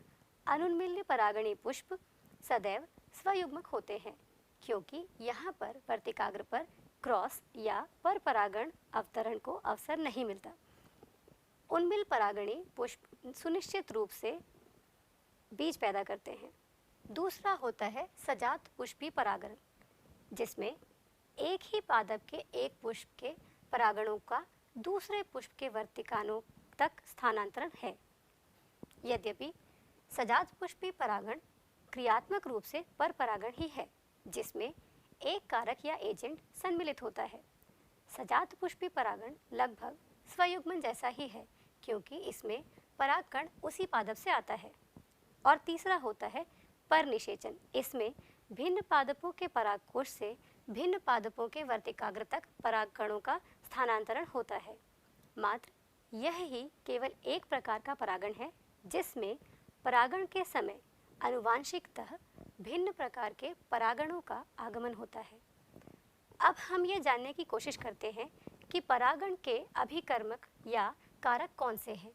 C: अनुन्मिल्य परागणी पुष्प सदैव स्वयुग्मक होते हैं, क्योंकि यहाँ पर वर्तिकाग्र पर क्रॉस या पर परागण अवतरण को अवसर नहीं मिलता। उन्मिल परागणी पुष्प सुनिश्चित रूप से बीज पैदा करते हैं। दूसरा होता है सजात पुष्पी परागण, जिसमें एक ही पादप के एक पुष्प के परागणों का दूसरे पुष्प के वर्तिकानों तक स्थानांतरण है। यद्यपि सजात पुष्पी परागण क्रियात्मक रूप से पर परागण ही है, जिसमें एक कारक या एजेंट सम्मिलित होता है। सजात पुष्पी परागण लगभग स्वयुग्मन जैसा ही है, क्योंकि इसमें परागकण उसी पादप से आता है। और तीसरा होता है परनिषेचन। इसमें भिन्न पादपों के परागकोश से भिन्न पादपों के वर्तिकाग्र तक परागकणों का स्थानांतरण होता है। मात्र यह ही केवल एक प्रकार का परागण है जिसमें परागण के समय आनुवांशिकतः भिन्न प्रकार के परागणों का आगमन होता है। अब हम ये जानने की कोशिश करते हैं कि परागण के अभिकर्मक या कारक कौन से हैं।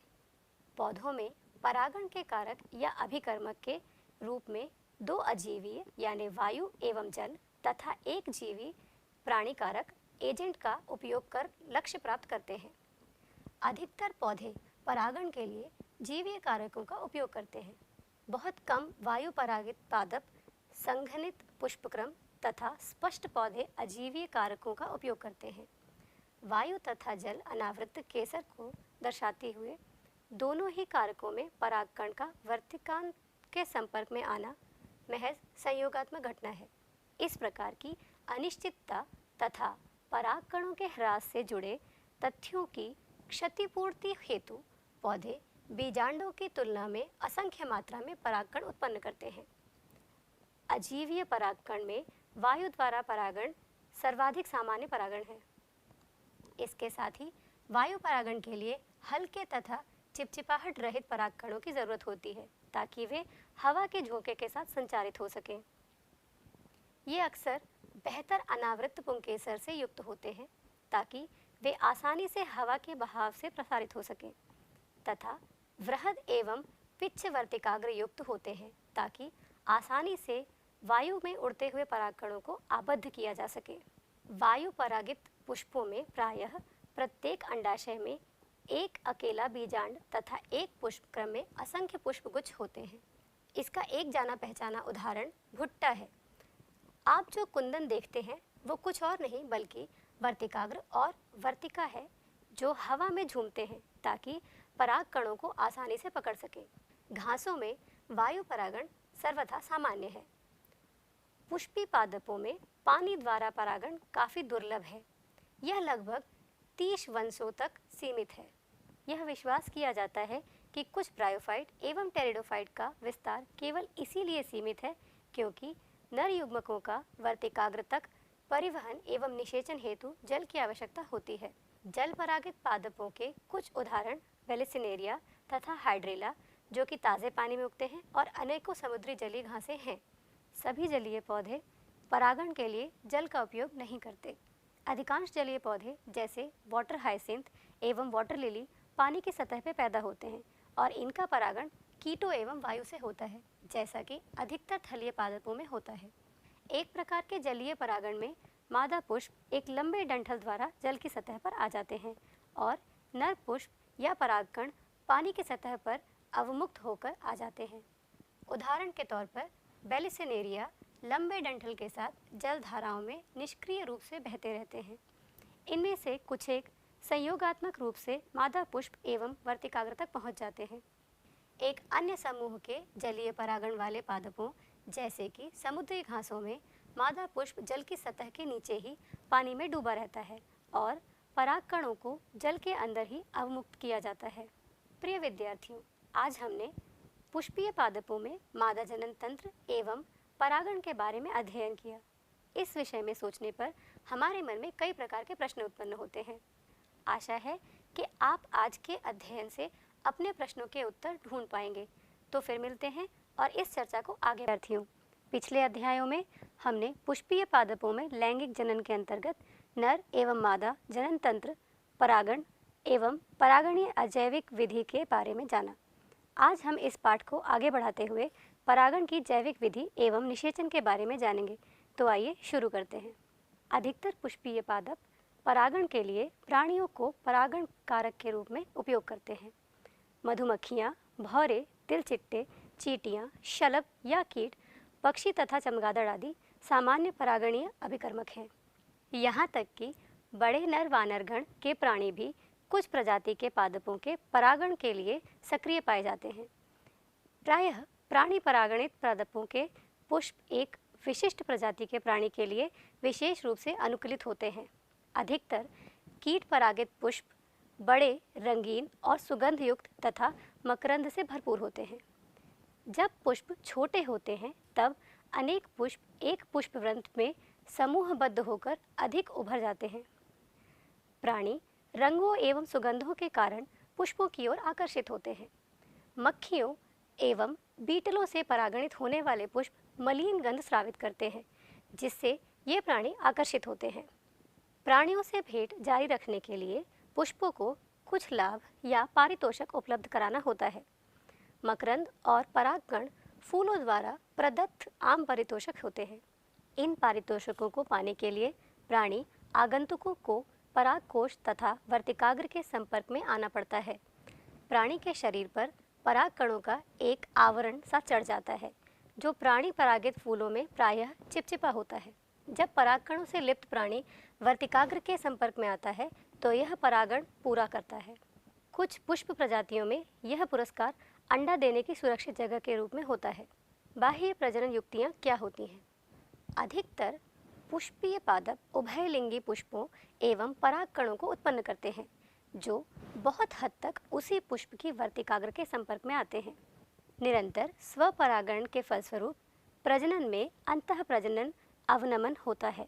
C: पौधों में परागण के कारक या अभिकर्मक के रूप में 2 अजीवीय यानी वायु एवं जल तथा एक जीवी प्राणी कारक एजेंट का उपयोग कर लक्ष्य प्राप्त करते हैं। अधिकतर पौधे परागण के लिए जीवीय कारकों का उपयोग करते हैं, बहुत कम वायु परागित पादप, संघनित पुष्पक्रम तथा स्पष्ट पौधे अजीवीय कारकों का उपयोग करते हैं। वायु तथा जल अनावृत केसर को दर्शाते हुए दोनों ही कारकों में परागकण का वर्तिकांत के संपर्क में आना महज संयोगात्मक घटना है। इस प्रकार की अनिश्चितता तथा परागकणों के ह्रास से जुड़े तथ्यों की क्षतिपूर्ति हेतु पौधे बीजांडों की तुलना में असंख्य मात्रा में परागकण उत्पन्न करते हैं। अजीवीय परागकण में वायु द्वारा परागण सर्वाधिक सामान्य परागण है। इसके साथ ही वायु परागण के लिए हल्के तथा चिपचिपाहट रहित परागकणों की जरूरत होती है ताकि वे हवा के झोंके के साथ संचारित हो सकें। ये अक्सर बेहतर अनावृत पुंकेसर से युक्त होते हैं ताकि वे आसानी से हवा के बहाव से प्रसारित हो सकें तथा वृहद एवं पिच्छ वर्तिकाग्र युक्त होते हैं ताकि आसानी से वायु में उड़ते हुए परागकणों को आबद्ध किया जा सके। वायु परागित पुष्पों में प्रायः प्रत्येक अंडाशय में एक अकेला बीजांड तथा एक पुष्पक्रम में असंख्य पुष्पगुच्छ होते हैं। इसका एक जाना पहचाना उदाहरण भुट्टा है। आप जो कुंदन देखते हैं वो कुछ और नहीं बल्कि वर्तिकाग्र और वर्तिका है जो हवा में झूमते हैं ताकि परागकणों को आसानी से पकड़ सके। घासों में वायु परागण सर्वथा सामान्य है। पुष्पी पादपों में पानी द्वारा परागण काफ़ी दुर्लभ है। यह लगभग 30 वंशों तक सीमित है। यह विश्वास किया जाता है कि कुछ ब्रायोफाइट एवं टेरिडोफाइट का विस्तार केवल इसीलिए सीमित है क्योंकि नर युग्मकों का वर्तिकाग्र तक परिवहन एवं निषेचन हेतु जल की आवश्यकता होती है। जल परागित पादपों के कुछ उदाहरण वेलिसिनेरिया तथा हाइड्रेला जो कि ताज़े पानी में उगते हैं और अनेकों समुद्री जलीय घासें हैं। सभी जलीय पौधे परागण के लिए जल का उपयोग नहीं करते। अधिकांश जलीय पौधे जैसे वाटर हाइसिंथ एवं वाटर लिली पानी की सतह पर पैदा होते हैं और इनका परागण कीटों एवं वायु से होता है जैसा कि अधिकतर थलीय पादपों में होता है। एक प्रकार के जलीय परागण में मादा पुष्प एक लंबे डंठल द्वारा जल की सतह पर आ जाते हैं और नर पुष्प या परागकण पानी की सतह पर अवमुक्त होकर आ जाते हैं। उदाहरण के तौर पर बेलिसिनेरिया लंबे डंठल के साथ जल धाराओं में निष्क्रिय रूप से बहते रहते हैं। इनमें से कुछ एक संयोगात्मक रूप से मादा पुष्प एवं वर्तिकाग्र तक पहुँच जाते हैं। एक अन्य समूह के जलीय परागण वाले पादपों जैसे कि समुद्री घासों में मादा पुष्प जल की सतह के नीचे ही पानी में डूबा रहता है और परागकणों को जल के अंदर ही अवमुक्त किया जाता है। प्रिय विद्यार्थियों, आज हमने पुष्पीय पादपों में मादा जनन तंत्र एवं परागण के बारे में अध्ययन किया। इस विषय में सोचने पर हमारे मन में कई प्रकार के प्रश्न उत्पन्न होते हैं। आशा है कि आप आज के अध्ययन से अपने प्रश्नों के उत्तर ढूंढ पाएंगे। तो फिर मिलते हैं और इस चर्चा को आगे बढ़ाते हैं। पिछले अध्यायों में हमने पुष्पीय पादपों में लैंगिक जनन के अंतर्गत नर एवं मादा जनन तंत्र, परागण एवं परागणीय अजैविक विधि के बारे में जाना। आज हम इस पाठ को आगे बढ़ाते हुए परागण की जैविक विधि एवं निषेचन के बारे में जानेंगे। तो आइए शुरू करते हैं। अधिकतर पुष्पीय पादप परागण के लिए प्राणियों को परागण कारक के रूप में उपयोग करते हैं। मधुमक्खियाँ, भौरे, तिलचिट्टे, चींटियाँ, शलभ या कीट, पक्षी तथा चमगादड़ आदि सामान्य परागणीय अभिकर्मक हैं। यहाँ तक कि बड़े नर वानरगण के प्राणी भी कुछ प्रजाति के पादपों के परागण के लिए सक्रिय पाए जाते हैं। प्रायः प्राणी परागणित पादपों के पुष्प एक विशिष्ट प्रजाति के प्राणी के लिए विशेष रूप से अनुकूलित होते हैं। अधिकतर कीट परागित पुष्प बड़े, रंगीन और सुगंध युक्त तथा मकरंद से भरपूर होते हैं। जब पुष्प छोटे होते हैं तब अनेक पुष्प एक पुष्पवृंत में समूहबद्ध होकर अधिक उभर जाते हैं। प्राणी रंगों एवं सुगंधों के कारण पुष्पों की ओर आकर्षित होते हैं। मक्खियों एवं बीटलों से परागणित होने वाले पुष्प मलिन गंध स्रावित करते हैं जिससे ये प्राणी आकर्षित होते हैं। प्राणियों से भेंट जारी रखने के लिए पुष्पों को कुछ लाभ या पारितोषक उपलब्ध कराना होता है। मकरंद और परागकण फूलों द्वारा प्रदत्त आम पारितोषक होते हैं। इन पारितोषकों को पाने के लिए प्राणी आगंतुकों को परागकोश तथा वर्तिकाग्र के संपर्क में आना पड़ता है। प्राणी के शरीर पर पराग कणों का एक आवरण सा चढ़ जाता है जो प्राणी परागित फूलों में प्रायः चिपचिपा होता है। जब पराग कणों से लिप्त प्राणी वर्तिकाग्र के संपर्क में आता है तो यह परागण पूरा करता है। कुछ पुष्प प्रजातियों में यह पुरस्कार अंडा देने की सुरक्षित जगह के रूप में होता है। बाह्य प्रजनन युक्तियाँ क्या होती हैं? अधिकतर पुष्पीय पादप उभयलिंगी पुष्पों एवं पराग कणों को उत्पन्न करते हैं जो बहुत हद तक उसी पुष्प की वर्तिकाग्र के संपर्क में आते हैं। निरंतर स्वपरागण के फलस्वरूप प्रजनन में अंतः प्रजनन अवनमन होता है।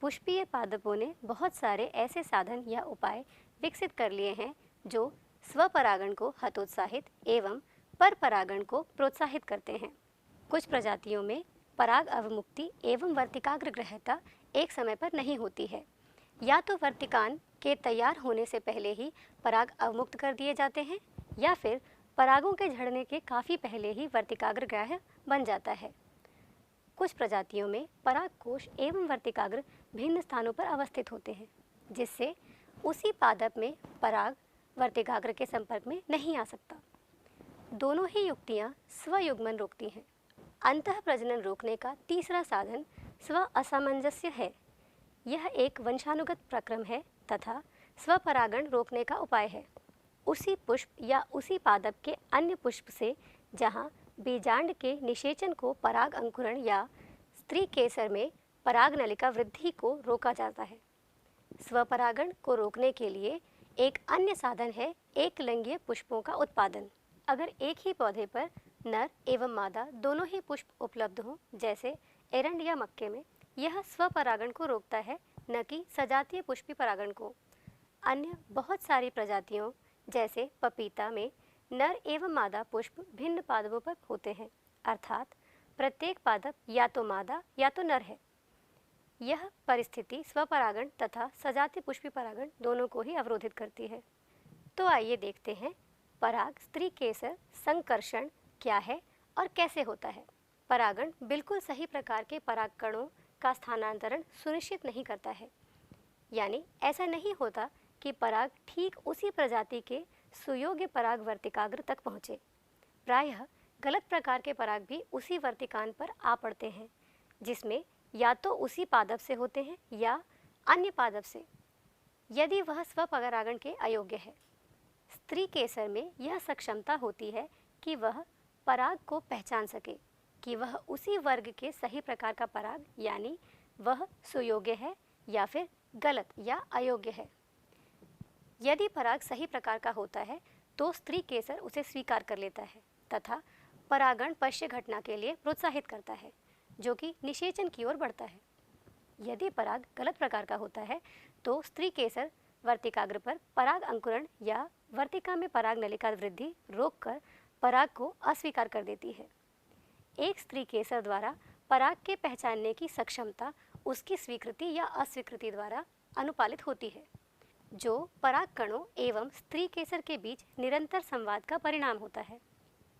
C: पुष्पीय पादपों ने बहुत सारे ऐसे साधन या उपाय विकसित कर लिए हैं जो स्वपरागण को हतोत्साहित एवं परपरागण को प्रोत्साहित करते हैं। कुछ प्रजातियों में पराग अवमुक्ति एवं वर्तिकाग्र ग्रहता एक समय पर नहीं होती है। या तो वर्तिकान के तैयार होने से पहले ही पराग अवमुक्त कर दिए जाते हैं या फिर परागों के झड़ने के काफ़ी पहले ही वर्तिकाग्र ग्राह्य बन जाता है। कुछ प्रजातियों में पराग कोश एवं वर्तिकाग्र भिन्न स्थानों पर अवस्थित होते हैं जिससे उसी पादप में पराग वर्तिकाग्र के संपर्क में नहीं आ सकता। दोनों ही युक्तियाँ स्वयुग्मन रोकती हैं। अंतः प्रजनन रोकने का तीसरा साधन स्व असामंजस्य है। यह एक वंशानुगत प्रक्रम है तथा स्वपरागण रोकने का उपाय है। उसी पुष्प या उसी पादप के अन्य पुष्प से जहाँ बीजांड के निषेचन को पराग अंकुरण या स्त्री केसर में पराग नलिका वृद्धि को रोका जाता है। स्वपरागण को रोकने के लिए एक अन्य साधन है एक लिंगीय पुष्पों का उत्पादन। अगर एक ही पौधे पर नर एवं मादा दोनों ही पुष्प उपलब्ध हों, जैसे एरंड या मक्के में, यह स्वपरागण को रोकता है, न कि सजातीय पुष्पी परागण को। अन्य बहुत सारी प्रजातियों जैसे पपीता में नर एवं मादा पुष्प भिन्न पादपों पर होते हैं, अर्थात प्रत्येक पादप या तो मादा या तो नर है। यह परिस्थिति स्वपरागण तथा सजातीय पुष्पी परागण दोनों को ही अवरोधित करती है। तो आइए देखते हैं पराग स्त्री केसर संकर्षण क्या है और कैसे होता है। परागण बिल्कुल सही प्रकार के पराग कणों का स्थानांतरण सुनिश्चित नहीं करता है, यानी ऐसा नहीं होता कि पराग ठीक उसी प्रजाति के सुयोग्य पराग वर्तिकाग्र तक पहुँचे। प्रायः गलत प्रकार के पराग भी उसी वर्तिकान पर आ पड़ते हैं जिसमें या तो उसी पादप से होते हैं या अन्य पादप से, यदि वह स्वपरागण के अयोग्य है। स्त्री केसर में यह सक्षमता होती है कि वह पराग को पहचान सके कि वह उसी वर्ग के सही प्रकार का पराग यानी वह सुयोग्य है या फिर गलत या अयोग्य है। यदि पराग सही प्रकार का होता है तो स्त्री केसर उसे स्वीकार कर लेता है तथा परागण पश्य घटना के लिए प्रोत्साहित करता है जो कि निषेचन की ओर बढ़ता है। यदि पराग गलत प्रकार का होता है तो स्त्री केसर वर्तिकाग्र पर पराग अंकुरण या वर्तिका में पराग नलिका वृद्धि रोककर पराग को अस्वीकार कर देती है। एक स्त्री केसर द्वारा पराग के पहचानने की सक्षमता उसकी स्वीकृति या अस्वीकृति द्वारा अनुपालित होती है, जो पराग कणों एवं स्त्री केसर के बीच निरंतर संवाद का परिणाम होता है।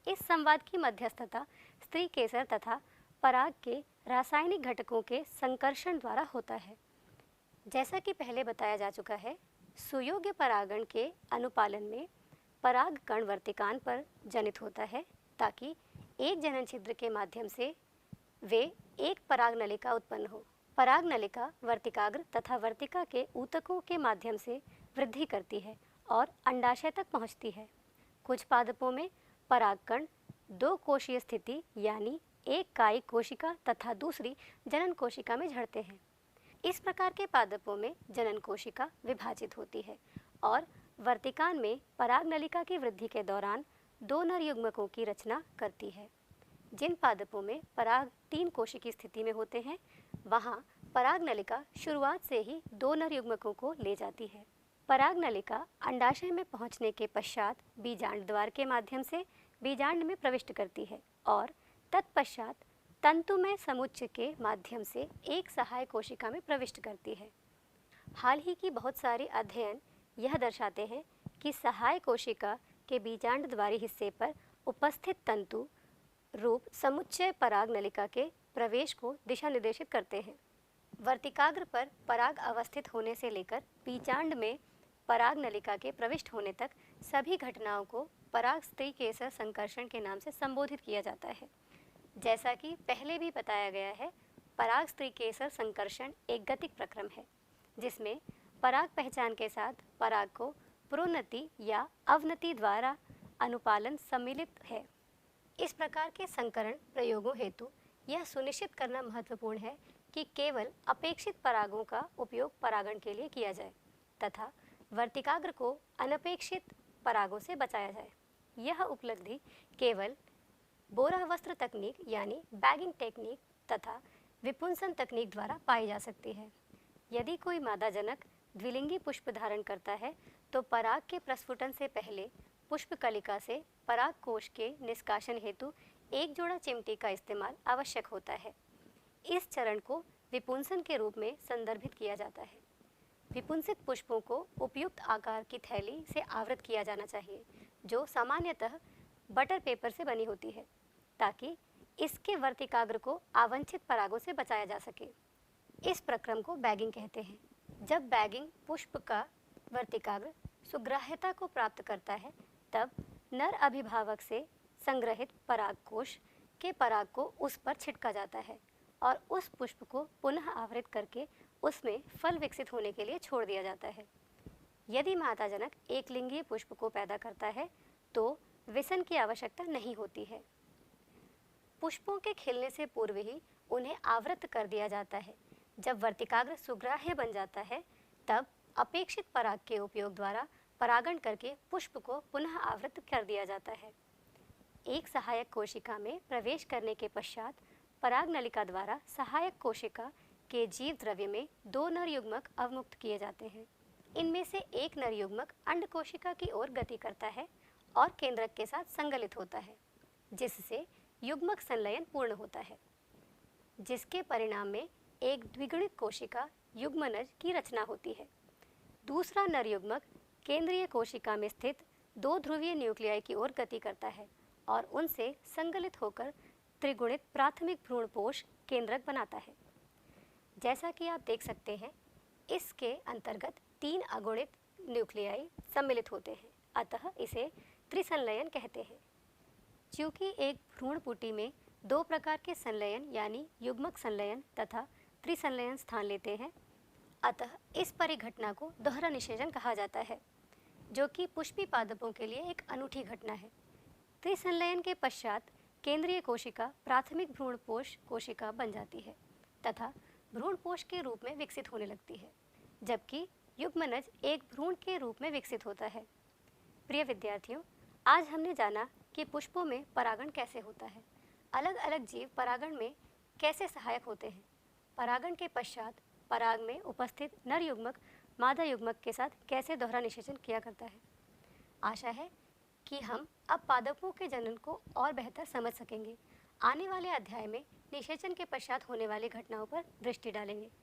C: इस संवाद की मध्यस्थता स्त्री केसर तथा पराग के रासायनिक घटकों के संकर्षण द्वारा होता है। जैसा कि पहले बताया जा चुका है, सुयोग्य परागण के अनुपालन में पराग कण वर्तिकान पर जनित होता है ताकि एक जनन छिद्र के माध्यम से वे एक पराग नलिका उत्पन्न हो। पराग नलिका वर्तिकाग्र तथा वर्तिका के ऊतकों के माध्यम से वृद्धि करती है और अंडाशय तक पहुंचती है। कुछ पादपों में परागकण दो कोशीय स्थिति यानी एक कायिक कोशिका तथा दूसरी जनन कोशिका में झड़ते हैं। इस प्रकार के पादपों में जनन कोशिका विभाजित होती है और वर्तिकान में पराग नलिका की वृद्धि के दौरान दो नर युग्मकों की रचना करती है। जिन पादपों में पराग 3 कोशिकी स्थिति में होते हैं वहाँ पराग नलिका शुरुआत से ही दो नर युग्मकों को ले जाती है। पराग नलिका अंडाशय में पहुँचने के पश्चात बीजांड द्वार के माध्यम से बीजांड में प्रविष्ट करती है और तत्पश्चात तंतुमय समुच्चय के माध्यम से एक सहायक कोशिका में प्रविष्ट करती है। हाल ही की बहुत सारे अध्ययन यह दर्शाते हैं कि सहायक कोशिका के बीजांड द्वारी हिस्से पर उपस्थित तंतु रूप समुच्चय पराग नलिका के प्रवेश को दिशा निर्देशित करते हैं। वर्तिकाग्र पर पराग अवस्थित होने से लेकर बीजांड में पराग नलिका के प्रविष्ट होने तक सभी घटनाओं को पराग स्त्री केसर संकर्षण के नाम से संबोधित किया जाता है। जैसा कि पहले भी बताया गया है, पराग स्त्री केसर संकर्षण एक गतिक प्रक्रम है जिसमें पराग पहचान के साथ पराग को प्रोन्नति या अवनति द्वारा अनुपालन सम्मिलित है। इस प्रकार के संकरण प्रयोगों हेतु यह सुनिश्चित करना महत्वपूर्ण है कि केवल अपेक्षित परागों का उपयोग परागण के लिए किया जाए तथा वर्तिकाग्र को अनपेक्षित परागों से बचाया जाए। यह उपलब्धि केवल बोरा वस्त्र तकनीक यानी बैगिंग टेक्निक तथा विपुंसन तकनीक द्वारा पाई जा सकती है। यदि कोई मादा जनक द्विलिंगी पुष्प धारण करता है तो पराग के प्रस्फुटन से पहले पुष्प कलिका से पराग कोश के निष्कासन हेतु एक जोड़ा चिमटी का इस्तेमाल आवश्यक होता है। इस चरण को विपुंसन के रूप में संदर्भित किया जाता है। विपुंसित पुष्पों को उपयुक्त आकार की थैली से आवृत किया जाना चाहिए जो सामान्यतः बटर पेपर से बनी होती है ताकि इसके वर्तिकाग्र को आवांछित परागों से बचाया जा सके। इस प्रक्रम को बैगिंग कहते हैं। जब बैगिंग पुष्प का वर्तिकाग्र सुग्राह्यता को प्राप्त करता है तब नर अभिभावक से संग्रहित पराग कोश के पराग को उस पर छिटका जाता है और उस पुष्प को पुनः आवृत करके उसमें फल विकसित होने के लिए छोड़ दिया जाता है। यदि मादा जनक एक लिंगीय पुष्प को पैदा करता है तो विसन की आवश्यकता नहीं होती है। पुष्पों के खिलने से पूर्व ही उन्हें आवृत कर दिया जाता है। जब वर्तिकाग्र सुग्राह्य बन जाता है तब अपेक्षित पराग के उपयोग द्वारा परागण करके पुष्प को पुनः आवृत कर दिया जाता है। एक सहायक कोशिका में प्रवेश करने के पश्चात पराग नलिका द्वारा सहायक कोशिका के जीव द्रव्य में 2 नर युग्मक अवमुक्त किए जाते हैं। इनमें से एक नर युग्मक अंड कोशिका की ओर गति करता है और केंद्रक के साथ संगलित होता है जिससे युग्मक संलयन पूर्ण होता है, जिसके परिणाम में एक द्विगुणित कोशिका युग्मनज की रचना होती है। दूसरा नर युग्मक केंद्रीय कोशिका में स्थित 2 ध्रुवीय न्यूक्लियाई की ओर गति करता है और उनसे संगलित होकर त्रिगुणित प्राथमिक भ्रूणपोष केंद्रक बनाता है। जैसा कि आप देख सकते हैं, इसके अंतर्गत 3 अगुणित न्यूक्लियाई सम्मिलित होते हैं, अतः इसे त्रिसंलयन कहते हैं। चूँकि एक भ्रूणपुटी में 2 प्रकार के संलयन यानी युग्मक संलयन तथा त्रिसंलयन स्थान लेते हैं, अतः इस परिघटना को दोहरा निषेचन कहा जाता है, जो कि पुष्पी पादपों के लिए एक अनूठी घटना है। त्रिसंलयन के पश्चात केंद्रीय कोशिका प्राथमिक भ्रूणपोष कोशिका बन जाती है तथा भ्रूणपोष के रूप में विकसित होने लगती है, जबकि युग्मनज एक भ्रूण के रूप में विकसित होता है। प्रिय विद्यार्थियों, आज हमने जाना कि पुष्पों में परागण कैसे होता है, अलग अलग जीव परागण में कैसे सहायक होते हैं, परागण के पश्चात पराग में उपस्थित नर युग्मक मादा युग्मक के साथ कैसे दोहरा निषेचन किया करता है। आशा है कि हम अब पादपों के जनन को और बेहतर समझ सकेंगे। आने वाले अध्याय में निषेचन के पश्चात होने वाली घटनाओं पर दृष्टि डालेंगे।